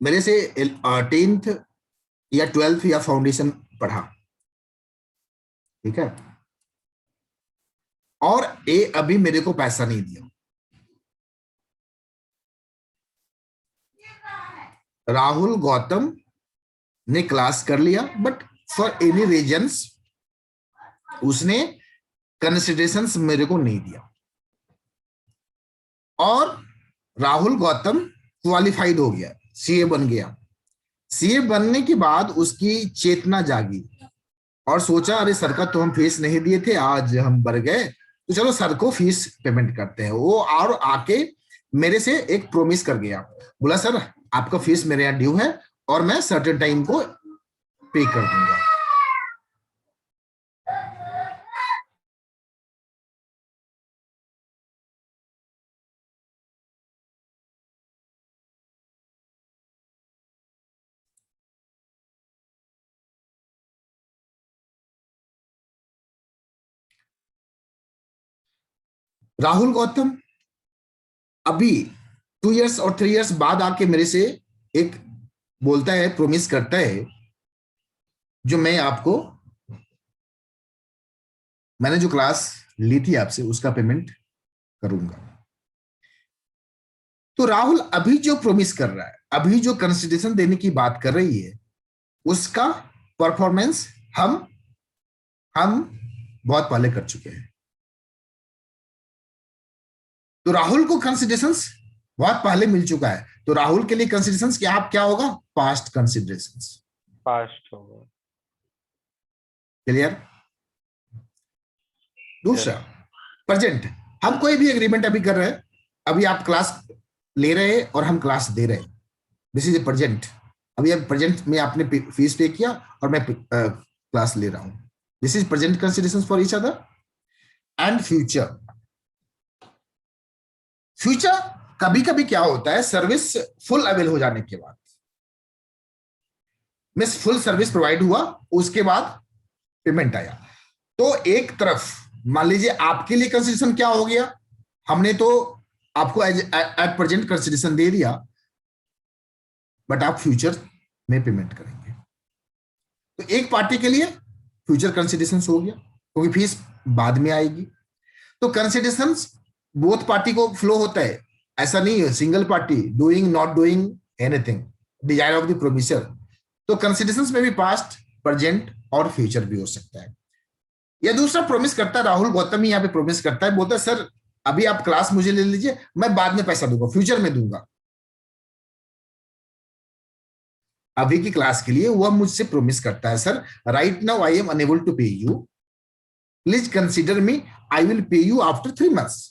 मेरे से 10th या 12th या फाउंडेशन पढ़ा, ठीक है, और ए अभी मेरे को पैसा नहीं दिया। राहुल गौतम ने क्लास कर लिया, बट फॉर एनी रीजंस उसने कंसिडरेशंस मेरे को नहीं दिया, और राहुल गौतम क्वालिफाइड हो गया, सीए बन गया। सीए बनने के बाद उसकी चेतना जागी और सोचा, अरे सर का तो हम फीस नहीं दिए थे, आज हम बढ़ गए, तो चलो सर को फीस पेमेंट करते हैं। वो और आके मेरे से एक प्रॉमिस कर गया, बोला सर आपका फीस मेरे यहाँ ड्यू है और मैं सर्टेन टाइम को पे कर दूंगा। राहुल गौतम अभी 2 इयर्स और 3 इयर्स बाद आके मेरे से एक बोलता है, प्रॉमिस करता है, जो मैंने जो क्लास ली थी आपसे उसका पेमेंट करूंगा। तो राहुल अभी जो प्रॉमिस कर रहा है, अभी जो कंसिडरेशन देने की बात कर रही है, उसका परफॉर्मेंस हम बहुत पहले कर चुके हैं। तो राहुल को कंसिडरेशंस बहुत पहले मिल चुका है, तो राहुल के लिए कंसिडरेशंस क्या होगा? पास्ट कंसिडरेशंस, पास्ट होगा। क्लियर? दूसरा, प्रेजेंट। हम कोई भी एग्रीमेंट अभी कर रहे हैं, अभी आप क्लास ले रहे हैं और हम क्लास दे रहे हैं, दिस इज ए प्रेजेंट। अभी अब प्रेजेंट में आपने फीस पे किया और मैं क्लास ले रहा हूं, this is present considerations for each other. And future, future कभी कभी क्या होता है, सर्विस फुल अवेल हो जाने के बाद, मींस फुल सर्विस प्रोवाइड हुआ, उसके बाद पेमेंट आया, तो एक तरफ मान लीजिए आपके लिए कंसिडरेशन क्या हो गया, हमने तो आपको एट प्रेजेंट कंसिडरेशन दे दिया, बट आप फ्यूचर में पेमेंट करेंगे। तो एक पार्टी के लिए फ्यूचर कंसिडरेशन हो गया, क्योंकि फीस बाद में आएगी। तो कंसिडरेशन बोथ पार्टी को फ्लो होता है, ऐसा नहीं है single party doing not doing anything, Dzire of the promisor. तो कंसिडरेशंस में भी पास्ट, प्रेजेंट और फ्यूचर भी हो सकता है। या दूसरा प्रॉमिस करता है, राहुल गौतम ही यहाँ पे प्रॉमिस करता है, बोलता है सर अभी आप क्लास मुझे ले लीजिए, मैं बाद में पैसा दूंगा, फ्यूचर में दूंगा। अभी की क्लास के लिए वह मुझसे प्रॉमिस करता है, sir right now I am unable to pay you, please consider me, I will pay you after 3 months।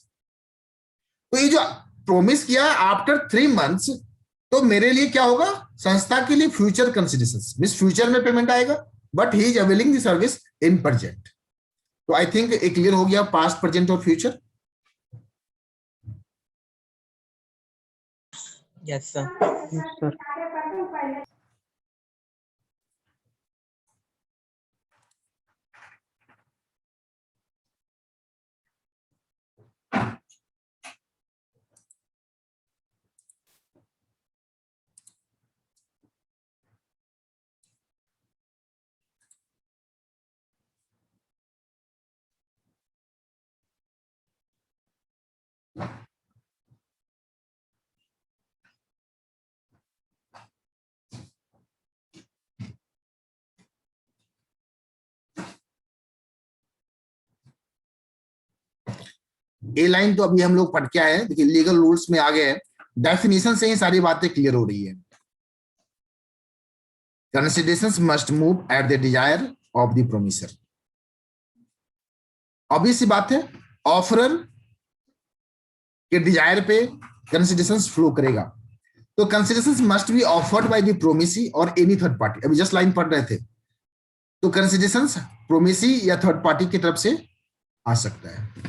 तो ये जो प्रॉमिस किया आफ्टर 3 months, तो मेरे लिए क्या होगा, संस्था के लिए फ्यूचर कंसिडरेशंस, मींस फ्यूचर में पेमेंट आएगा, but he is availing the service in present. तो आई थिंक एक क्लियर हो गया पास्ट, प्रेजेंट और future. Yes sir. A line तो अभी हम लोग पढ़ के आए हैं, देखिए लीगल रूल्स में आ गए हैं, डेफिनेशन से ही सारी बातें क्लियर हो रही है। Considerations must move at the desire of the promisor. Obvious सी बात है, ऑफरर के डिजायर पे कंसिडरेशंस फ्लो करेगा। तो considerations must be offered by the promisee और एनी थर्ड पार्टी। अभी जस्ट लाइन पढ़ रहे थे, तो कंसिडरेशंस प्रोमिसी या थर्ड पार्टी की तरफ से आ सकता है।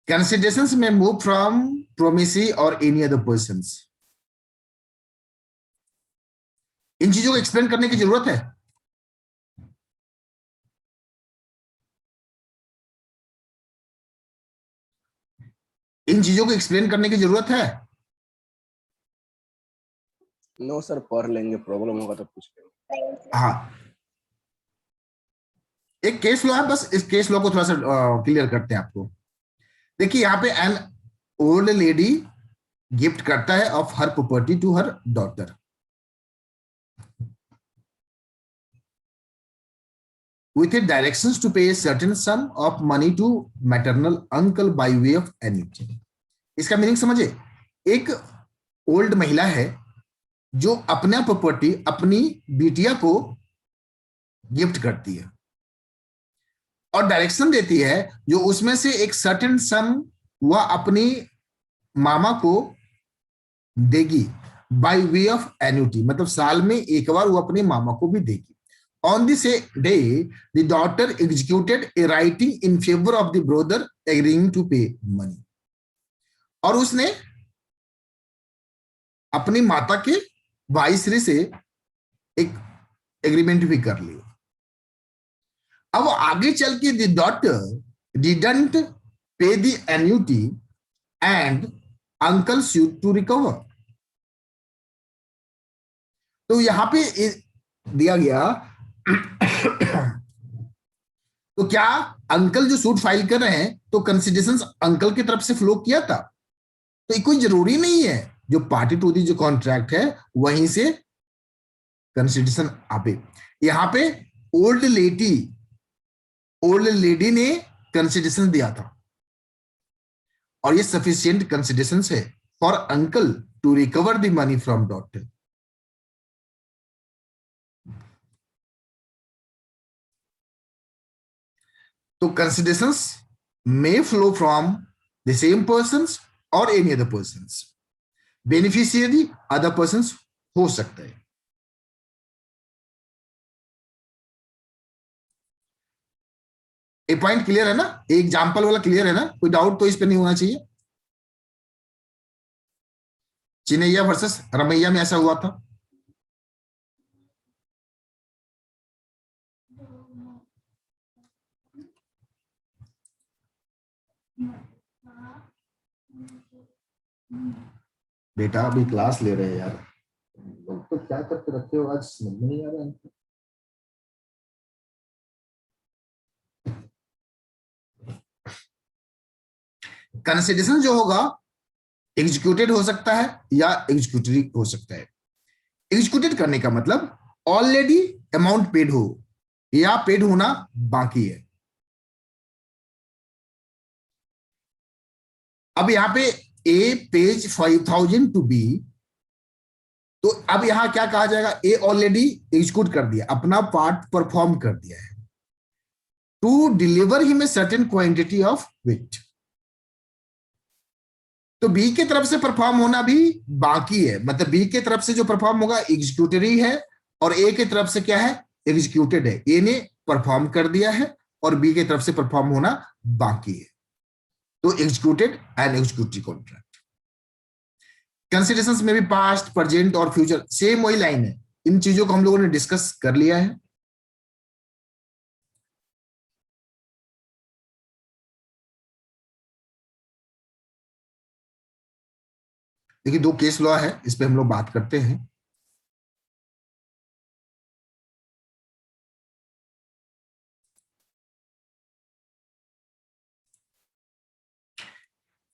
कंसिडरेशंस में मूव फ्रॉम प्रोमिसी और एनी अदर पर्संस। इन चीजों को एक्सप्लेन करने की जरूरत है? इन चीजों को एक्सप्लेन करने की जरूरत है? नो सर, पढ़ लेंगे, प्रॉब्लम होगा तो पूछ लेंगे। हाँ, एक केस लॉ है, बस इस केस लॉ को थोड़ा सा क्लियर करते हैं आपको। देखिए यहाँ पे एन ओल्ड लेडी गिफ्ट करता है of her property to her daughter. with a directions to pay a certain sum of money to maternal uncle by way of annuity। इसका मीनिंग समझे, एक ओल्ड महिला है जो अपना प्रॉपर्टी अपनी बिटिया को गिफ्ट करती है और डायरेक्शन देती है जो उसमें से एक सर्टेन सम वह अपनी मामा को देगी बाय वे ऑफ एन्युटी, मतलब साल में एक बार वो अपने मामा को भी देगी। On this day, the daughter executed a writing in favor of the brother agreeing to pay money। और उसने अपनी माता के भाईश्री से एक एग्रीमेंट भी कर लिया। अब आगे चल के the daughter didn't pay the annuity and uncle sued to recover। तो यहां पे दिया गया तो क्या अंकल जो सूट फाइल कर रहे हैं तो कंसिडरेशंस अंकल की तरफ से फ्लो किया था? तो कोई जरूरी नहीं है, जो पार्टी टू दी जो कॉन्ट्रैक्ट है वहीं से कंसिडरेशन आवे। यहां पे ओल्ड लेडी ने कंसिडरेशन दिया था और ये सफिशिएंट कंसिडरेशन है for uncle to recover the money from daughter. तो considerations may flow from the same persons or any other persons। Beneficiary other persons हो सकता है। एक पॉइंट क्लियर है ना? एक एग्जांपल वाला क्लियर है ना? कोई डाउट तो इस पे नहीं होना चाहिए। चिनैया वर्सेस रमैया में ऐसा हुआ था। बेटा अभी क्लास ले रहे हैं यार, तो क्या करके रखे हो आज समझ में नहीं आ रहा है। कंसिडरेशन जो होगा एग्जीक्यूटेड हो सकता है या एग्जीक्यूटरी हो सकता है। एग्जीक्यूटेड करने का मतलब ऑलरेडी अमाउंट पेड हो या पेड होना बाकी है। अब यहां पे ए पेज 5000 टू बी, तो अब यहां क्या कहा जाएगा? ए ऑलरेडी एग्जीक्यूट कर दिया, अपना पार्ट परफॉर्म कर दिया है to deliver him a certain quantity of wheat. तो बी की तरफ से परफॉर्म होना भी बाकी है, मतलब बी की तरफ से जो परफॉर्म होगा एग्जीक्यूटरी है और ए की तरफ से क्या है? एग्जीक्यूटेड है। ए ने परफॉर्म कर दिया है और बी की तरफ से परफॉर्म होना बाकी है। तो executed and executive contract. Considerations में भी पास्ट, प्रेजेंट और फ्यूचर सेम वही लाइन है। इन चीजों को हम लोगों ने डिस्कस कर लिया है। देखिए दो केस लॉ है, इस पे हम लोग बात करते हैं।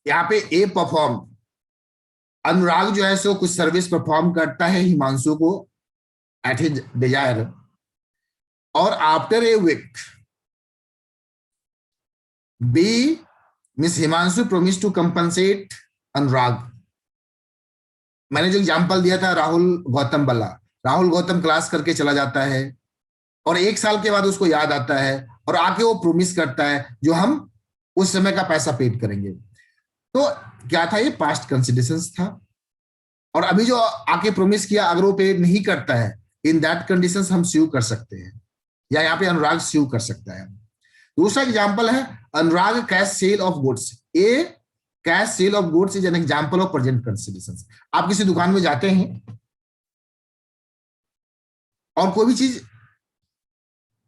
यहाँ पे ए परफॉर्म, अनुराग जो है सो कुछ सर्विस परफॉर्म करता है हिमांशु को एट हिज डिजायर, और after a week B Miss Himanshu promise to compensate Anurag मैंने जो एग्जांपल दिया था राहुल गौतम वाला, राहुल गौतम क्लास करके चला जाता है और 1 साल के बाद उसको याद आता है और आके वो प्रोमिस करता है जो हम उस समय का पैसा पेड करेंगे। तो क्या था, ये पास्ट कंसिडरेशंस था। और अभी जो आके प्रोमिस किया अगर वो पे नहीं करता है, इन दैट कंडीशंस हम स्यू कर सकते हैं, या यहाँ पे अनुराग स्यू कर सकता है। दूसरा एग्जांपल है Anurag cash sale of goods. A cash sale of goods is an example of present considerations. आप किसी दुकान में जाते हैं और कोई भी चीज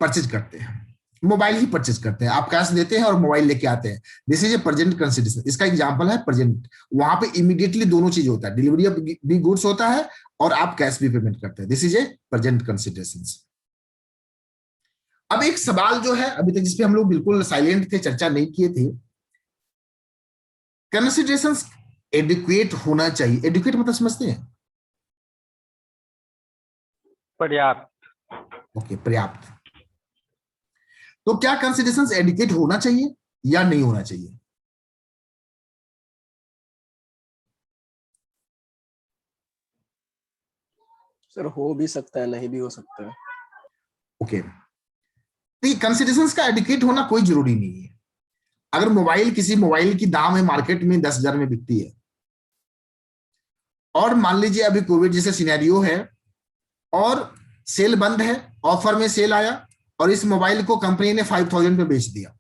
परचेज करते हैं, मोबाइल ही परचेज करते हैं, आप कैश देते हैं और मोबाइल लेके आते हैं, this is a present consideration. इसका एग्जांपल है प्रेजेंट। वहां पे इमीडिएटली दोनों चीज होता है, डिलीवरी ऑफ भी गुड्स होता है और आप कैश भी पेमेंट करते हैं, this is a present consideration. अब एक सवाल जो है अभी तक जिसपे हम लोग बिल्कुल साइलेंट थे, चर्चा नहीं किए थे, कंसिडरेशंस एडिक्वेट होना चाहिए। एडिक्वेट मतलब समझते हैं? पर्याप्त। ओके, पर्याप्त। तो क्या कंसिडरेशंस एडिक्वेट होना चाहिए या नहीं होना चाहिए? सर हो भी सकता है, नहीं भी हो सकता है। ओके, तो कंसिडरेशंस का एडिक्वेट होना कोई जरूरी नहीं है। अगर मोबाइल, किसी मोबाइल की दाम है मार्केट में 10,000 में बिकती है और मान लीजिए अभी कोविड जैसे सिनेरियो है और सेल बंद है, ऑफर में सेल आया और इस मोबाइल को कंपनी ने 5,000 पे बेच दिया,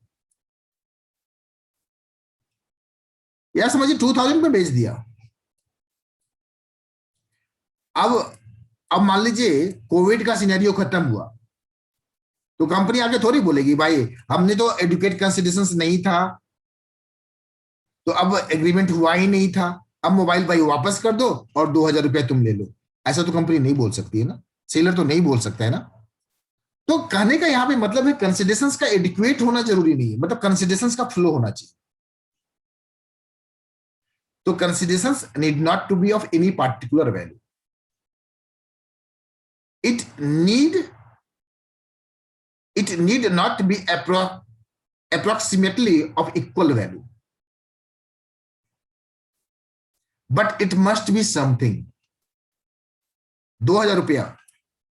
या समझिए 2,000 पे बेच दिया। अब मान लीजिए कोविड का सिनेरियो खत्म हुआ तो कंपनी आके थोड़ी बोलेगी भाई हमने तो एडुकेट कंसिडरेशंस नहीं था, तो अब एग्रीमेंट हुआ ही नहीं था, अब मोबाइल भाई वापस कर दो और 2,000 रुपया तुम ले लो। ऐसा तो कंपनी नहीं बोल सकती है ना, सेलर तो नहीं बोल सकता है ना। तो कहने का यहां पे मतलब है कंसिडरेशंस का एडिक्वेट होना जरूरी नहीं है, मतलब कंसिडरेशंस का फ्लो होना चाहिए। तो considerations need not to be of any particular value, it need not be approximately of equal value, but it must be something। 2,000 रुपया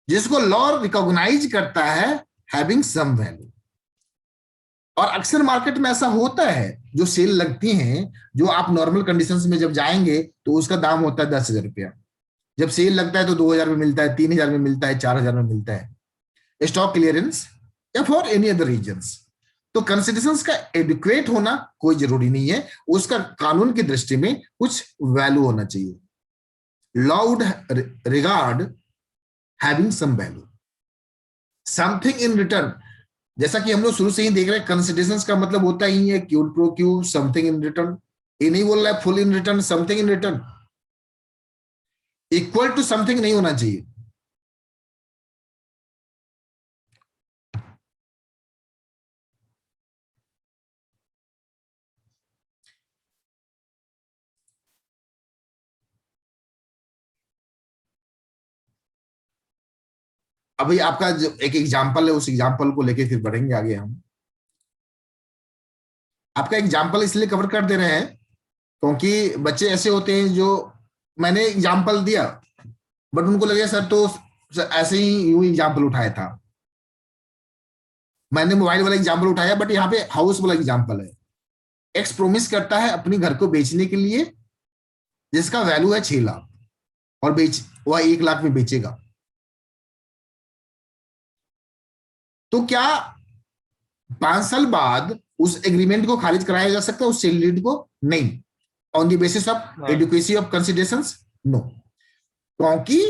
जिसको लॉ रिकॉग्नाइज करता है हैविंग सम वैल्यू। और अक्सर मार्केट में ऐसा होता है, जो सेल लगती हैं, जो आप नॉर्मल कंडीशंस में जब जाएंगे तो उसका दाम होता है 10,000 रुपया, जब सेल लगता है तो 2,000 में मिलता है, 3,000 में मिलता है, 4,000 में मिलता है, स्टॉक क्लियरेंस या फॉर एनी अदर रीजंस। तो कंसिडरेशंस का एडिक्वेट होना कोई जरूरी नहीं है, उसका कानून की दृष्टि में कुछ वैल्यू होना चाहिए। Law would regard having some value, something in return. जैसा कि हम लोग शुरू से ही देख रहे हैं, कंसिडरेशंस का मतलब होता ही है quid pro quo, something in return. ये नहीं बोल रहा है full in return, something in return. Equal to something नहीं होना चाहिए। अभी आपका जो एक एग्जाम्पल है, उस एग्जाम्पल को लेके फिर बढ़ेंगे आगे हम। आपका एग्जाम्पल इसलिए कवर कर दे रहे हैं क्योंकि बच्चे ऐसे होते हैं जो, मैंने एग्जाम्पल दिया बट उनको लगे सर तो ऐसे ही यूं एग्जाम्पल उठाया था, मैंने मोबाइल वाला एग्जाम्पल उठाया बट यहाँ पे हाउस वाला एग्जाम्पल है। एक्स प्रोमिस करता है अपनी घर को बेचने के लिए जिसका वैल्यू है 6 लाख और वह 1 लाख में बेचेगा। तो क्या 5 साल बाद उस एग्रीमेंट को खारिज कराया जा सकता है, उस सेल डीड को? नहीं। On the basis of adequacy of considerations? No, क्योंकि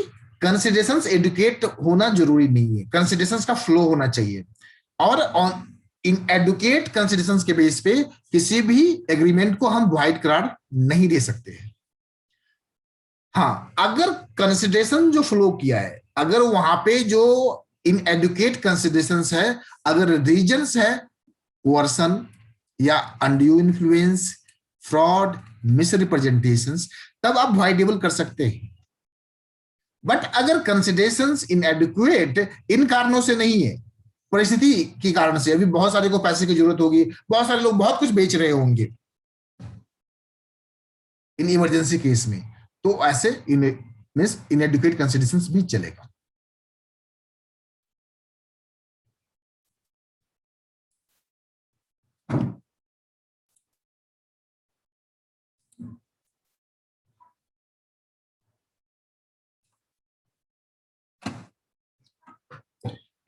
कंसिडरेशंस एडुकेट होना जरूरी नहीं है, कंसिडरेशंस का फ्लो होना चाहिए। और इन एडुकेट कंसिडरेशंस के बेस पे किसी भी एग्रीमेंट को हम वॉइड करार नहीं दे सकते हैं। हाँ, अगर कंसिडरेशन जो फ्लो किया है, अगर वहां पे जो इन एडुकेट कंसिडरेशंस है, अगर रीजंस है कोर्सन या अनड्यू इन्फ्लुएंस, फ्रॉड, मिसरिप्रेजेंटेशंस, तब आप वॉइडेबल कर सकते हैं। बट अगर कंसिडरेशंस इनएडुकेट इन कारणों से नहीं है, परिस्थिति के कारण से, अभी बहुत सारे को पैसे की जरूरत होगी, बहुत सारे लोग बहुत कुछ बेच रहे होंगे इन इमरजेंसी केस में, तो ऐसे इनएडुकेट कंसिडरेशंस भी चलेगा।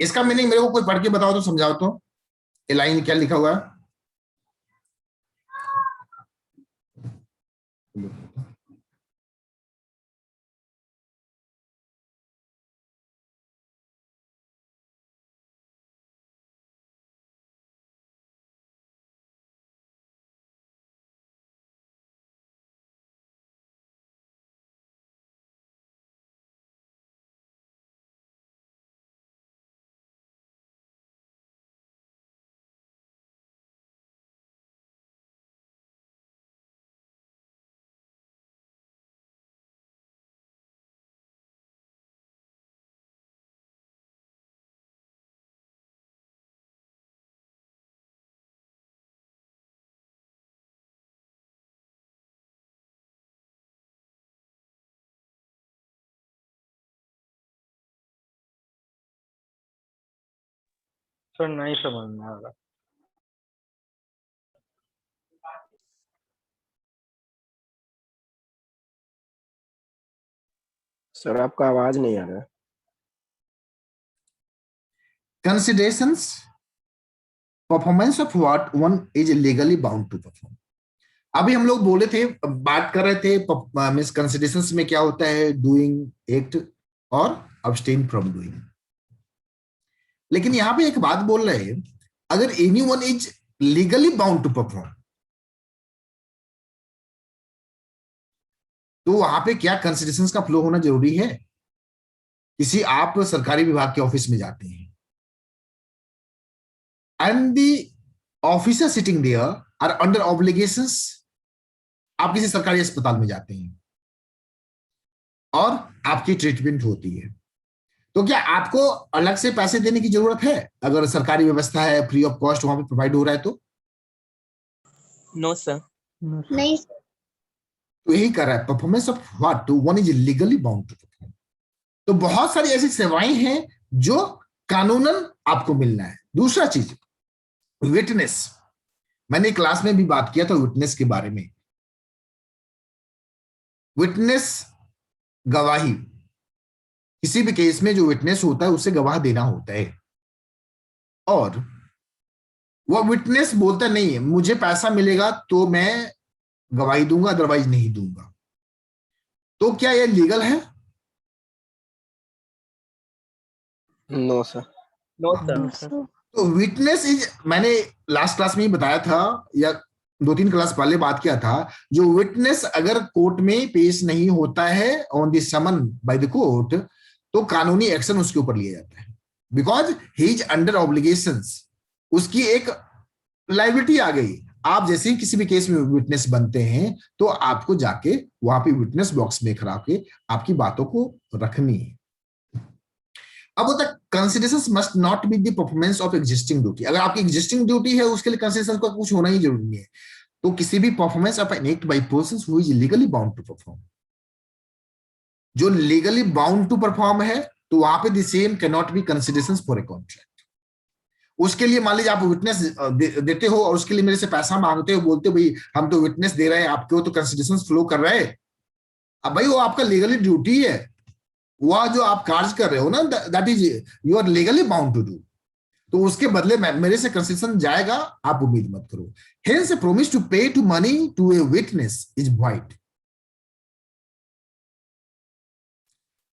इसका मीनिंग मेरे को कोई पढ़ के बताओ तो, समझाओ तो, ये लाइन क्या लिखा हुआ है? सर नहीं समझ में आ रहा। सर आपका आवाज नहीं आ रहा है। Considerations, performance of what one is legally bound to perform. अभी हम लोग बोले थे, बात कर रहे थे मीन्स कंसिडरेशंस में क्या होता है, डूइंग एक्ट और अब्सटेन फ्रॉम डूइंग। लेकिन यहां पे एक बात बोल रहे हैं, अगर anyone is legally bound to perform, तो वहां पे क्या कंसिडरेशंस का फ्लो होना जरूरी है? किसी आप सरकारी विभाग के ऑफिस में जाते हैं and the officer sitting there are under obligations. आप किसी सरकारी अस्पताल में जाते हैं और आपकी ट्रीटमेंट होती है, तो क्या आपको अलग से पैसे देने की जरूरत है? अगर सरकारी व्यवस्था है, फ्री ऑफ कॉस्ट वहां पे प्रोवाइड हो रहा है तो? No sir. नहीं सर। तो यही कर रहा है, performance of what to one is legally bound to perform. तो बहुत सारी ऐसी सेवाएं हैं जो कानूनन आपको मिलना है। दूसरा चीज, विटनेस। मैंने क्लास में भी बात किया था विटनेस के बारे में। विटनेस गवाही, किसी भी केस में जो विटनेस होता है उसे गवाह देना होता है, और वह विटनेस बोलता नहीं है मुझे पैसा मिलेगा तो मैं गवाही दूंगा, अदरवाइज नहीं दूंगा। तो क्या यह लीगल है? No sir. No sir. No sir. तो विटनेस इज, मैंने लास्ट क्लास में ही बताया था या 2-3 क्लास पहले बात किया था, जो विटनेस अगर कोर्ट में पेश नहीं होता है on the summon by the court, तो कानूनी एक्शन उसके ऊपर लिया जाता है, because he is under obligations. उसकी एक लायबिलिटी आ गई। आप जैसे ही किसी भी केस में विटनेस बनते हैं तो आपको जाके वहां पे विटनेस बॉक्स में खड़ा के आपकी बातों को रखनी है। अब the considerations must not be the performance of existing duty. अगर आपकी एग्जिस्टिंग ड्यूटी है उसके लिए कंसिडरेशंस का कुछ होना ही जरूरी नहीं है। तो किसी भी performance of an act by person who is legally bound to perform, जो लीगली बाउंड टू परफॉर्म है, तो वहां पे the same can not be considerations for a contract. उसके लिए मान लीजिए आप विटनेस देते हो और उसके लिए मेरे से पैसा मांगते हो, बोलते हो भाई हम तो विटनेस दे रहे हैं आपको, तो कंसिडरेशंस फ्लो कर रहे हैं। अब भाई वो आपका लीगली ड्यूटी है, वह जो आप कार्य कर रहे हो ना, that is you are legally bound to do. तो उसके बदले मेरे से कंसेशन जाएगा, आप उम्मीद मत करो। Hence a promise to pay to money to a witness is void.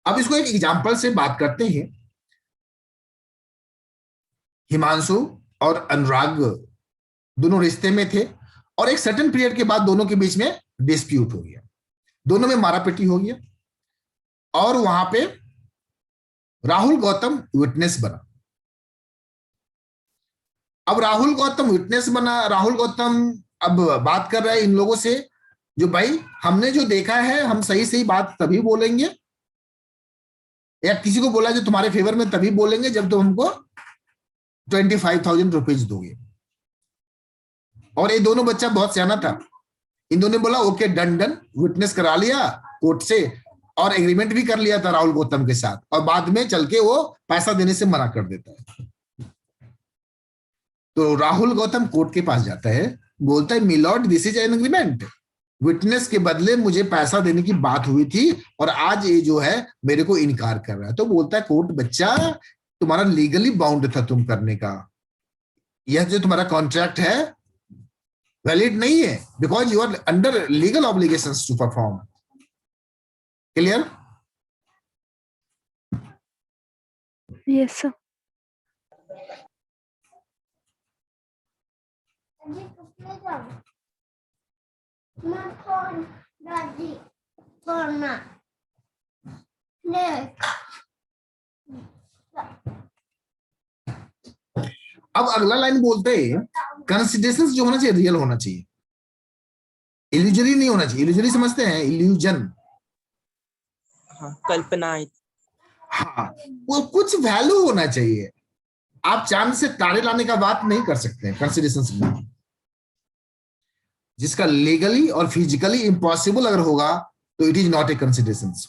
अब इसको एक एग्जांपल से बात करते हैं। हिमांशु और अनुराग दोनों रिश्ते में थे और एक सर्टेन पीरियड के बाद दोनों के बीच में डिस्प्यूट हो गया, दोनों में मारापिटी हो गया और वहां पे राहुल गौतम विटनेस बना। अब राहुल गौतम विटनेस बना, राहुल गौतम अब बात कर रहा है इन लोगों से, जो भाई हमने जो देखा है हम सही सही बात तभी बोलेंगे, या किसी को बोला जो तुम्हारे फेवर में तभी बोलेंगे जब तुम हमको 25,000 रुपीज दोगे। और ये दोनों बच्चा बहुत सियाना था, इन दोनों ने बोला ओके डन डन, विटनेस करा लिया कोर्ट से और एग्रीमेंट भी कर लिया था राहुल गौतम के साथ, और बाद में चल के वो पैसा देने से मना कर देता है। तो राहुल गौतम कोर्ट के पास जाता है, बोलता है milord this is an agreement, witness के बदले मुझे पैसा देने की बात हुई थी और आज ये जो है मेरे को इनकार कर रहा है। तो बोलता है कोर्ट बच्चा तुम्हारा लीगली बाउंड था तुम करने का, यह जो तुम्हारा कॉन्ट्रैक्ट है वैलिड नहीं है, because you are under legal obligations to perform. Clear? Yes, sir. अब अगला लाइन बोलते हैं कंसिडरेशंस जो होना चाहिए रियल होना चाहिए, इल्यूजरी नहीं होना चाहिए। इल्यूजरी समझते हैं? इल्यूजन, हाँ, कल्पनाएं। हाँ, वो कुछ वैल्यू होना चाहिए। आप चांद से तारे लाने का बात नहीं कर सकते कंसिडरेशंस में। जिसका लीगली और फिजिकली इम्पॉसिबल अगर होगा तो it is not a considerations.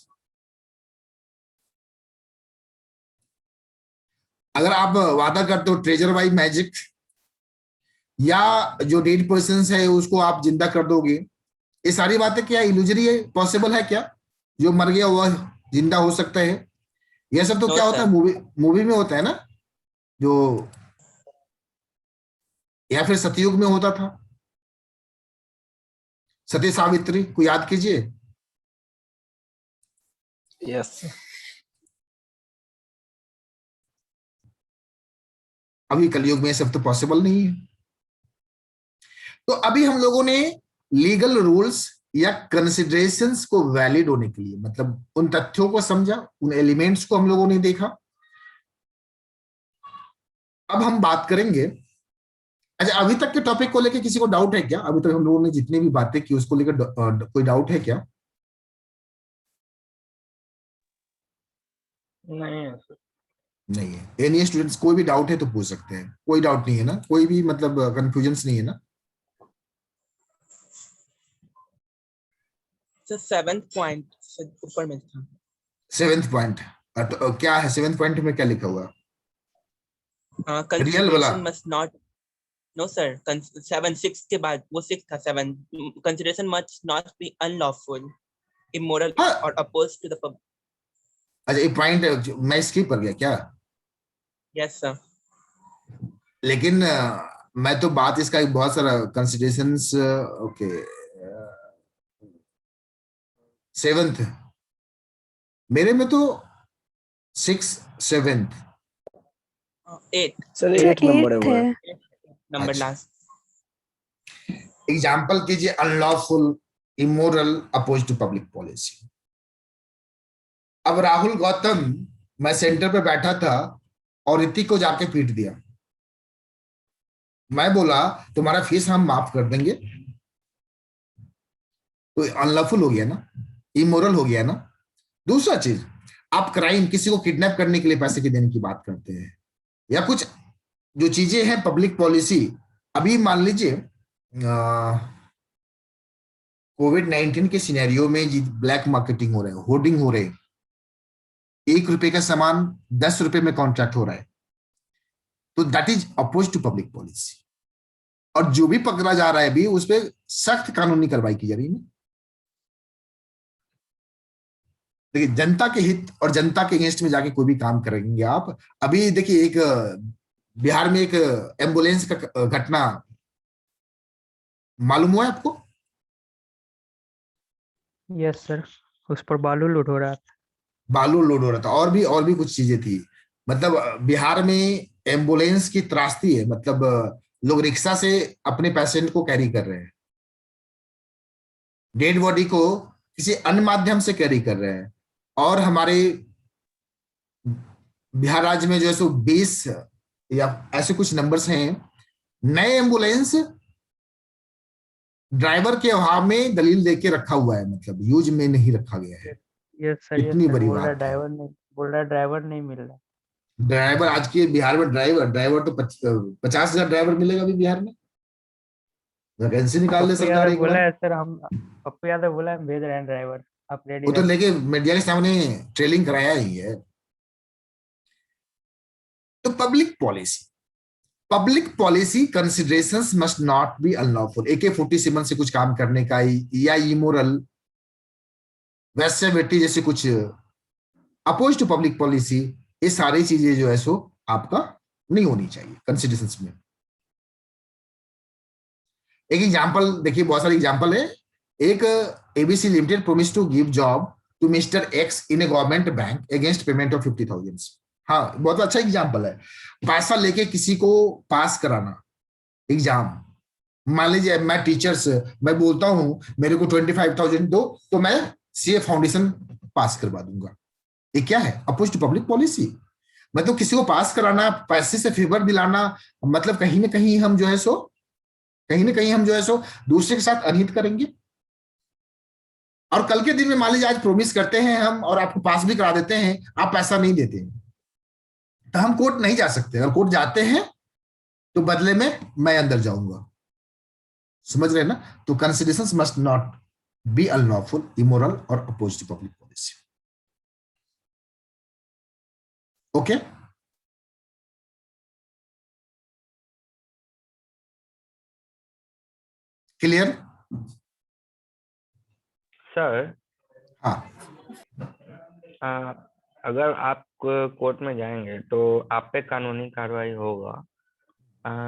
अगर आप वादा करते हो ट्रेजर बाई मैजिक, या जो डेड पर्सन है उसको आप जिंदा कर दोगे, ये सारी बातें क्या इल्यूजरी है? पॉसिबल है क्या जो मर गया हुआ जिंदा हो सकता है? यह सब तो क्या होता है मूवी में होता है ना, जो या फिर सतयुग में होता था, सती सावित्री को याद कीजिए। यस अभी कलयुग में सब तो पॉसिबल नहीं है। तो अभी हम लोगों ने लीगल रूल्स या कंसिडरेशंस को वैलिड होने के लिए, मतलब उन तथ्यों को समझा, उन एलिमेंट्स को हम लोगों ने देखा। अब हम बात करेंगे, अच्छा अभी तक के टॉपिक को लेकर किसी को डाउट है क्या? अभी तक हम लोगों ने जितनी भी बातें की उसको लेकर कोई डाउट है क्या? नहीं है सर। नहीं है। एनी स्टूडेंट्स कोई भी डाउट है तो पूछ सकते हैं, कोई डाउट नहीं है ना? कोई भी मतलब कंफ्यूजन नहीं है ना? सर 7th पॉइंट से ऊपर में था। 7th पॉइंट क्या है? 7th पॉइंट में क्या लिखा हुआ? रियल वाला? Consideration must not, no sir, 6 के बाद वो 6 था 7, consideration must not be unlawful, immoral हाँ। और अपोज टू द पब्लिक। अच्छा ये पॉइंट मैं स्किप कर गया क्या? Yes sir. लेकिन मैं तो बात इसका एक बहुत सारा कंसिडरेशंस, ओके 7th मेरे में तो 6 7th 8 सर सर 8 नंबर है 8th वो है। नंबर अच्छा। लास्ट। एग्जाम्पल कीजिए, unlawful, immoral, oppose to public policy. अब राहुल गौतम, मैं सेंटर पे बैठा था और ऋतिक को जाके पीट दिया। मैं बोला तुम्हारा फीस हम माफ कर देंगे, तो अनलॉफुल हो गया ना, इमोरल हो गया ना। दूसरा चीज, आप क्राइम, किसी को किडनैप करने के लिए पैसे की देने की बात करते हैं, या कुछ जो चीजें हैं पब्लिक पॉलिसी। अभी मान लीजिए कोविड-19 के सिनेरियो में ब्लैक मार्केटिंग हो रहा है, होर्डिंग हो रहे हैं, 1 रुपए का सामान 10 रुपए में कॉन्ट्रैक्ट हो रहा है, तो that is oppose to public policy. और जो भी पकड़ा जा रहा है अभी उस पर सख्त कानूनी कार्रवाई की जा रही है। देखिए जनता के हित और जनता के अगेंस्ट में जाके कोई भी काम करेंगे आप। अभी देखिए एक बिहार में एक एम्बुलेंस का घटना मालूम हुआ है आपको? यस सर, उस पर बालू लोड हो रहा था। बालू लोड हो रहा था, और भी कुछ चीजें थी। मतलब बिहार में एम्बुलेंस की त्रासदी है, मतलब लोग रिक्शा से अपने पेशेंट को कैरी कर रहे हैं, डेड बॉडी को किसी अन्य माध्यम से कैरी कर रहे हैं। और हमारे बिहार राज्य में जो है सो 20 या ऐसे कुछ नंबर्स हैं, नए एम्बुलेंस ड्राइवर के अभाव में दलील देके रखा हुआ है, मतलब यूज में नहीं रखा गया है। यस सर, इतनी बड़ी बोल रहा बात है। ड्राइवर नहीं मिल रहा। ड्राइवर आज के बिहार में ड्राइवर तो 50,000 ड्राइवर मिलेगा अभी बिहार में। वैकेंसी निकाल ले पप्पू सरकार यादव एक बोला बार। है सर, पप्पू यादव बोला है, हम भेज रहे हैं ड्राइवर, आप रेडी वो तो लेके मीडिया के सामने ट्रेलिंग कराया ही है। तो public policy considerations must not be unlawful. AK-47 से कुछ काम करने का या इमोरल, वैसे बेटी जैसे कुछ अपोज टू पब्लिक पॉलिसी, ये सारी चीजें जो है सो आपका नहीं होनी चाहिए कंसिडरेशंस में। एक एग्जांपल देखिए, बहुत सारे एग्जांपल है। एक ABC limited promise to give job to mister X in a government bank against payment of 50,000। हाँ, बहुत अच्छा एग्जांपल है। पैसा लेके किसी को पास कराना एग्जाम। मान लीजिए मैं टीचर्स, मैं बोलता हूं मेरे को 25,000 दो तो मैं CA फाउंडेशन पास करवा दूंगा। ये क्या है? Oppose to public policy. मतलब किसी को पास कराना, पैसे से फेवर दिलाना, मतलब कहीं ना कहीं हम जो है सो दूसरे के साथ अनहित करेंगे। और कल के दिन में मान लीजिए आज प्रोमिस करते हैं हम और आपको पास भी करा देते हैं, आप पैसा नहीं देते हैं, तो हम कोर्ट नहीं जा सकते। अगर कोर्ट जाते हैं तो बदले में मैं अंदर जाऊंगा। समझ रहे हैं ना? तो considerations must not be unlawful, immoral और oppose to public policy. Okay, clear? Sir, हाँ, अगर आप कोर्ट में जाएंगे तो आप पे कानूनी कार्रवाई होगा,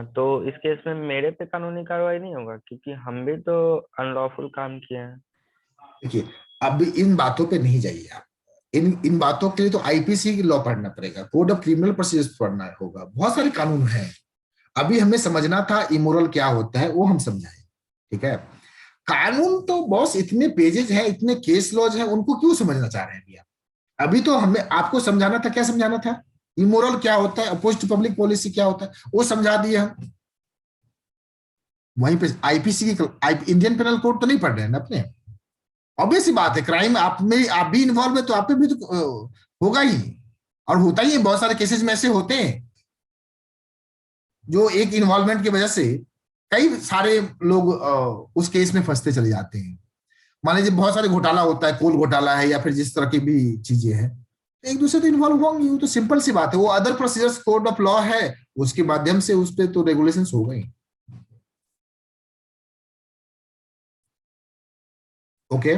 तो इस केस में मेरे पे कानूनी कार्रवाई नहीं होगा क्योंकि हम भी तो अनलॉफुल काम किए हैं। देखिए अब इन बातों पे नहीं जाइए आप। इन बातों के लिए तो IPC की लॉ पढ़ना पड़ेगा, कोड ऑफ क्रिमिनल प्रोसीजर पढ़ना होगा, बहुत सारे कानून हैं। अभी हमें समझना था इमोरल क्या होता है, वो हम समझाए। ठीक है, कानून तो बॉस इतने पेजेस हैं, इतने केस लॉज हैं, उनको क्यों समझना चाह रहे हैं भैया? अभी तो हमें आपको समझाना था, क्या समझाना था? इमोरल क्या होता है, अपोज टू पब्लिक पॉलिसी क्या होता है, वो समझा दिए हम। वहीं पे IPC की इंडियन पेनल कोड तो नहीं पढ़ रहे हैं ना अपने। ऑब्वियस सी बात है, क्राइम आप में आप भी इन्वॉल्व है तो आप पे भी तो होगा ही, और होता ही है। बहुत सारे केसेस में ऐसे होते हैं जो एक इन्वॉल्वमेंट की वजह से कई सारे लोग उस केस में फंसते चले जाते हैं। मान लीजिए बहुत सारे घोटाला होता है, कोल घोटाला है या फिर जिस तरह की भी चीजें हैं, तो एक दूसरे तो इन्वॉल्व होंगे। वो तो सिंपल सी बात है, वो other procedures code of law है, उसके माध्यम से उस पर तो रेगुलेशंस हो गई। Okay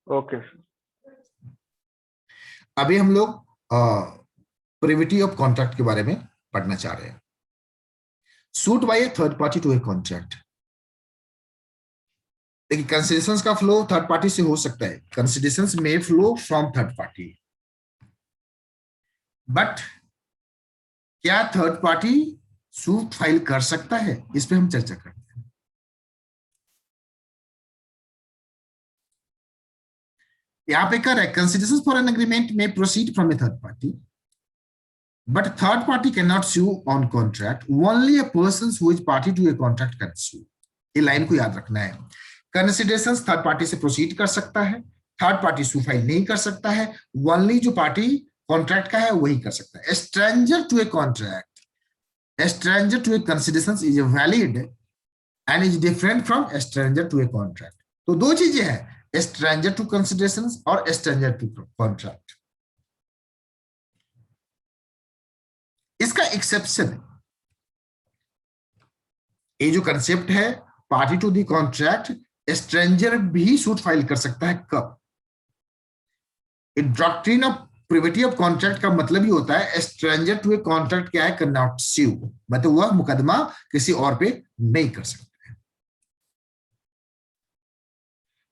okay sir. अभी हम लोग प्रिविटी ऑफ कॉन्ट्रैक्ट के बारे में पढ़ना चाह रहे हैं। Suit by a third party to a contract. देखिए कंसिडरेशंस का फ्लो थर्ड पार्टी से हो सकता है, कंसिडरेशंस में flow from third party, but क्या थर्ड पार्टी सूट फाइल कर सकता है, इस पे हम चर्चा करते हैं। यहां पे कर है कंसिडरेशंस फॉर एन एग्रीमेंट में proceed from A third party, but third party cannot sue on contract. Only a person who is party to a contract can sue. ये लाइन को याद रखना है। कंसिडरेशंस थर्ड पार्टी से proceed कर सकता है, थर्ड पार्टी सू फाइल नहीं कर सकता है। ओनली जो पार्टी कॉन्ट्रैक्ट का है वही कर सकता है। Stranger to a contract, stranger to a considerations is valid and is different from stranger to a contract. तो दो चीजें हैं, स्ट्रेंजर टू कंसिडरेशंस और स्ट्रेंजर टू कॉन्ट्रैक्ट। इसका एक्सेप्शन है, ये जो कंसेप्ट है party to the contract, stranger भी सूट फाइल कर सकता है। कब? Doctrine of privity of contract का मतलब ही होता है स्ट्रेंजर टू ए कॉन्ट्रैक्ट क्या है, कैन नॉट स्यू, मतलब वह मुकदमा किसी और पे नहीं कर सकता है।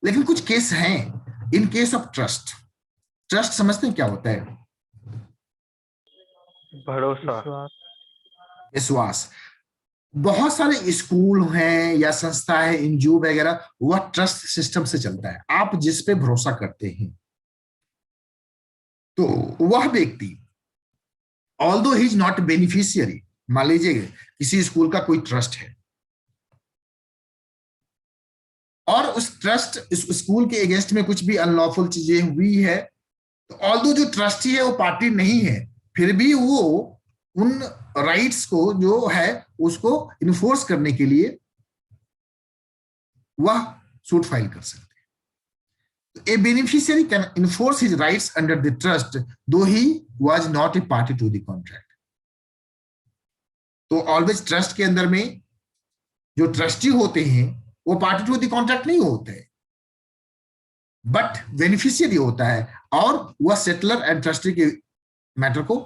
लेकिन कुछ केस हैं, in case of trust. Trust समझते हैं क्या होता है? भरोसा, विश्वास। बहुत सारे स्कूल हैं या संस्था है, एनजीओ वगैरह, वह ट्रस्ट सिस्टम से चलता है। आप जिस पे भरोसा करते हैं, तो वह व्यक्ति although he is not beneficiary, मान लीजिए किसी स्कूल का कोई ट्रस्ट है और उस ट्रस्ट इस स्कूल के अगेंस्ट में कुछ भी अनलॉफुल चीजें हुई है, तो ऑल्दो जो ट्रस्टी है वो पार्टी नहीं है, फिर भी वो उन राइट्स को जो है उसको इन्फोर्स करने के लिए वह सूट फाइल कर सकते हैं। A beneficiary can enforce his rights under the trust though he was not a party to the contract. तो ऑलवेज ट्रस्ट के अंदर में जो ट्रस्टी होते हैं वो पार्टी टू द कॉन्ट्रैक्ट नहीं होते, बट बेनिफिशियरी होता है और वह सेटलर एंड ट्रस्टी के मैटर को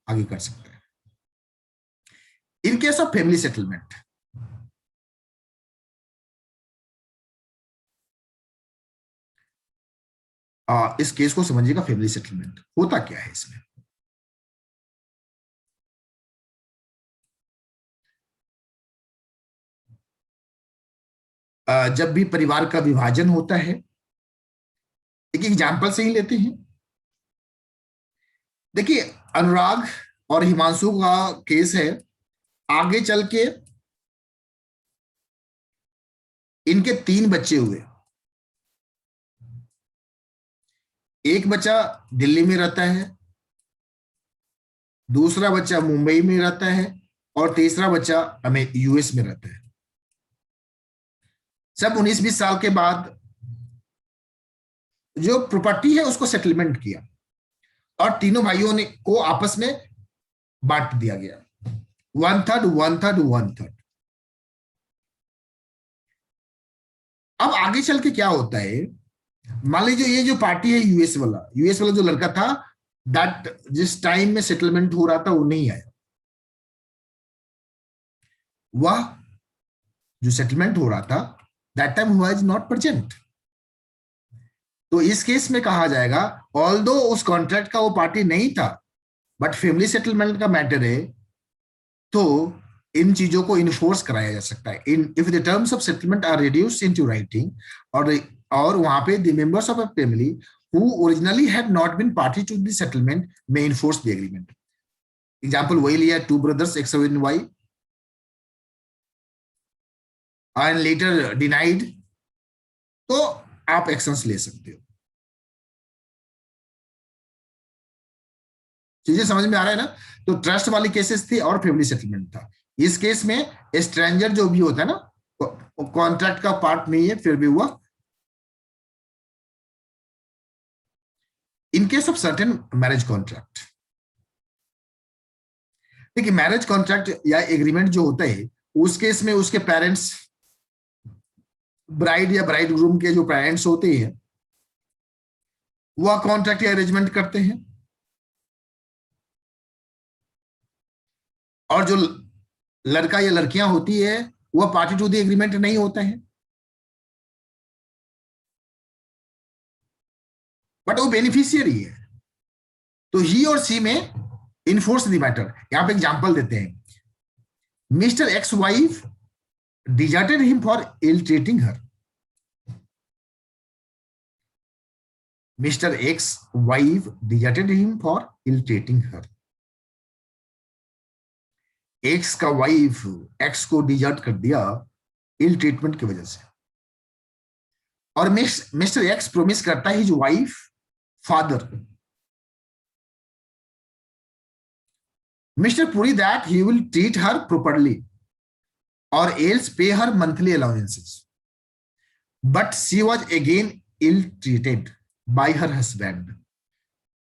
आगे कर सकता है। In case of family settlement, इस केस को समझिएगा। फैमिली सेटलमेंट होता क्या है इसमें? जब भी परिवार का विभाजन होता है, एक एग्जाम्पल से ही लेते हैं। देखिए, अनुराग और हिमांशु का केस है। आगे चल के इनके 3 बच्चे हुए। एक बच्चा दिल्ली में रहता है, दूसरा बच्चा मुंबई में रहता है और तीसरा बच्चा हमें यूएस में रहता है। सब 19-20 साल के बाद जो प्रॉपर्टी है उसको सेटलमेंट किया और तीनों भाइयों ने को आपस में बांट दिया गया, 1/3 1/3 1/3। अब आगे चल के क्या होता है, मान लीजिए ये जो पार्टी है यूएस वाला जो लड़का था, दैट जिस टाइम में सेटलमेंट हो रहा था वो नहीं आया। वह जो सेटलमेंट हो रहा था दैट टाइम हुआ इज नॉट प्रेजेंट। तो इस केस में कहा जाएगा ऑल्दो उस कॉन्ट्रैक्ट का वो पार्टी नहीं था, बट फैमिली सेटलमेंट का मैटर है, तो इन चीजों को इन्फोर्स कराया जा सकता है। If the terms of settlement are reduced into writing, और वहां पे the members of a family who originally had not been party to the settlement may enforce the agreement. Example वही लिया, 2 brothers ex-husband wife and later denied, तो आप actions ले सकते हो। चीजें समझ में आ रहा है ना? तो ट्रस्ट वाली केसेस थी और फैमिली सेटलमेंट था। इस केस में स्ट्रेंजर जो भी होता है ना, कॉन्ट्रैक्ट का पार्ट नहीं है, फिर भी हुआ। In case of certain marriage contract, देखिए मैरिज कॉन्ट्रैक्ट या एग्रीमेंट जो होता है, उस केस में उसके पेरेंट्स, ब्राइड या ब्राइड ग्रूम के जो पेरेंट्स होते हैं वह कॉन्ट्रैक्ट या अरेंजमेंट करते हैं, और जो लड़का या लड़कियां होती है वह पार्टी टू द एग्रीमेंट नहीं होता है, बट वो बेनिफिशियरी है, तो ही और सी में इन्फोर्स द मैटर। यहां पे एग्जांपल देते हैं, mister X wife deserted him for ill treating her. Mister X wife deserted him for ill treating her. X का वाइफ एक्स को डिजर्ट कर दिया इल ट्रीटमेंट की वजह से, और मिस्टर एक्स प्रोमिस करता है his wife father mister Puri that he will treat her properly और else pay her monthly allowances, but she was again ill treated by her husband.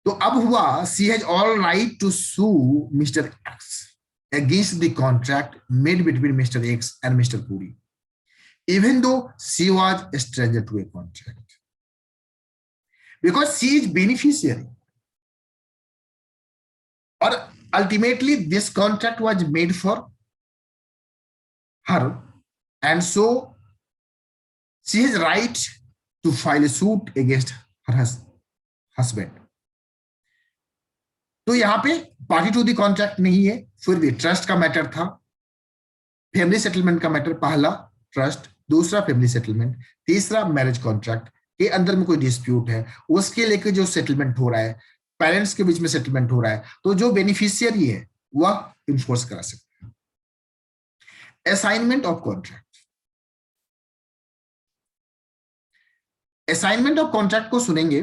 तो अब हुआ she has all right to sue mister X against the contract made between Mr. X and Mr. Puri, even though she was a stranger to a contract, because she is beneficiary, or ultimately this contract was made for her, and so she has right to file a suit against her husband. तो यहां पे party to the contract नहीं है, फिर भी trust का matter था, family settlement का मैटर, पहला ट्रस्ट, दूसरा फैमिली सेटलमेंट, तीसरा मैरिज कॉन्ट्रैक्ट के अंदर में कोई डिस्प्यूट है उसके लेके जो सेटलमेंट हो रहा है, पेरेंट्स के बीच में सेटलमेंट हो रहा है, तो जो बेनिफिशियरी है वह इन्फोर्स करा सकता है। Assignment of contract, assignment of contract को सुनेंगे।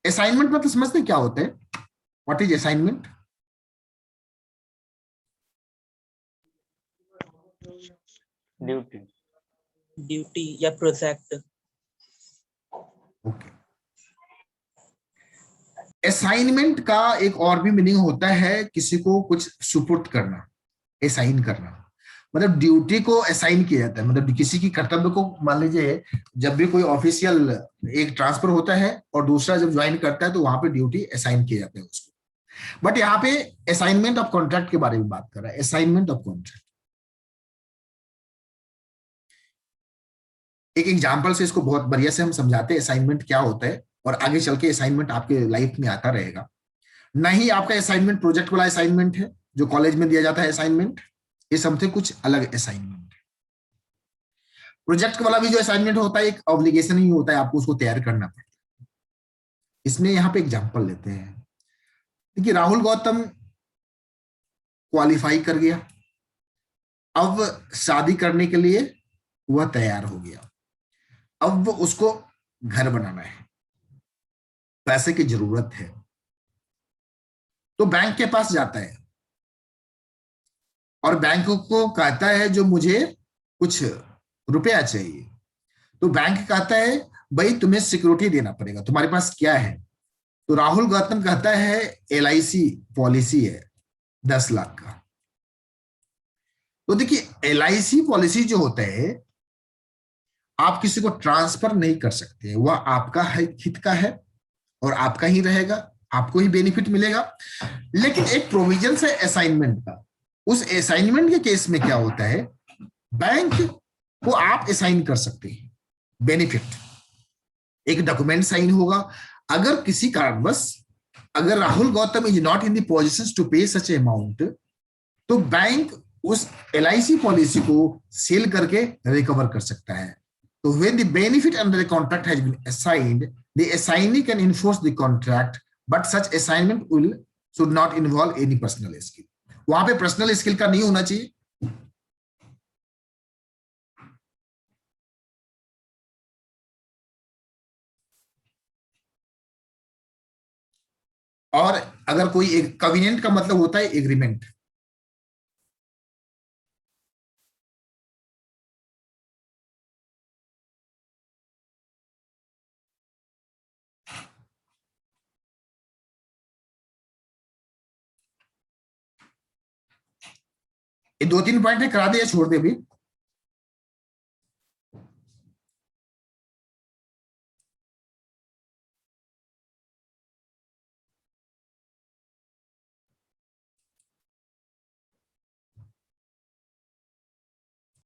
असाइनमेंट मतलब समझते क्या होता है? What is assignment? Duty duty या प्रोजेक्ट। Okay. असाइनमेंट का एक और भी मीनिंग होता है किसी को कुछ सुपुर्द करना, असाइन करना, मतलब ड्यूटी को असाइन किया जाता है, मतलब किसी की कर्तव्य को, मान लीजिए जब भी कोई ऑफिशियल एक ट्रांसफर होता है और दूसरा जब ज्वाइन करता है तो वहां पे ड्यूटी असाइन किया जाता है उसको। बट यहाँ पे असाइनमेंट ऑफ कॉन्ट्रैक्ट के बारे में बात कर रहा है, असाइनमेंट ऑफ कॉन्ट्रैक्ट। एक एग्जाम्पल से इसको बहुत बढ़िया से हम समझाते हैं असाइनमेंट क्या होता है, और आगे चल के असाइनमेंट आपके लाइफ में आता रहेगा। नहीं आपका असाइनमेंट प्रोजेक्ट वाला असाइनमेंट है जो कॉलेज में दिया जाता है असाइनमेंट, ये समथिंग कुछ अलग असाइनमेंट है। प्रोजेक्ट वाला भी जो असाइनमेंट होता है एक ऑब्लिगेशन ही होता है, आपको उसको तैयार करना पड़ता है। इसमें यहाँ पे एग्जाम्पल लेते हैं। देखिए राहुल गौतम क्वालिफाई कर गया, अब शादी करने के लिए वह तैयार हो गया, अब वो उसको घर बनाना है, पैसे की जरूरत है, तो बैंक के पास जाता है और बैंक को कहता है जो मुझे कुछ रुपया चाहिए। तो बैंक कहता है भाई तुम्हें सिक्योरिटी देना पड़ेगा, तुम्हारे पास क्या है? तो राहुल गौतम कहता है LIC पॉलिसी है 10 लाख का। तो देखिए LIC पॉलिसी जो होता है आप किसी को ट्रांसफर नहीं कर सकते, वह आपका है, हित का है और आपका ही रहेगा, आपको ही बेनिफिट मिलेगा। लेकिन एक प्रोविजन है असाइनमेंट का, उस असाइनमेंट के केस में क्या होता है, बैंक को आप असाइन कर सकते हैं बेनिफिट, एक डॉक्यूमेंट साइन होगा। अगर किसी कारणवश अगर Rahul Gautam is not in the position to pay such amount, तो बैंक उस LIC पॉलिसी को सेल करके रिकवर कर सकता है। तो when the benefit under the contract has been assigned, the assignee can enforce the contract, but such assignment should not involve any personal skill. वहां पे पर्सनल स्किल का नहीं होना चाहिए। और अगर कोई एक कविनेंट का मतलब होता है एग्रीमेंट, ये 2-3 पॉइंट है, करा दे या छोड़ दे भी।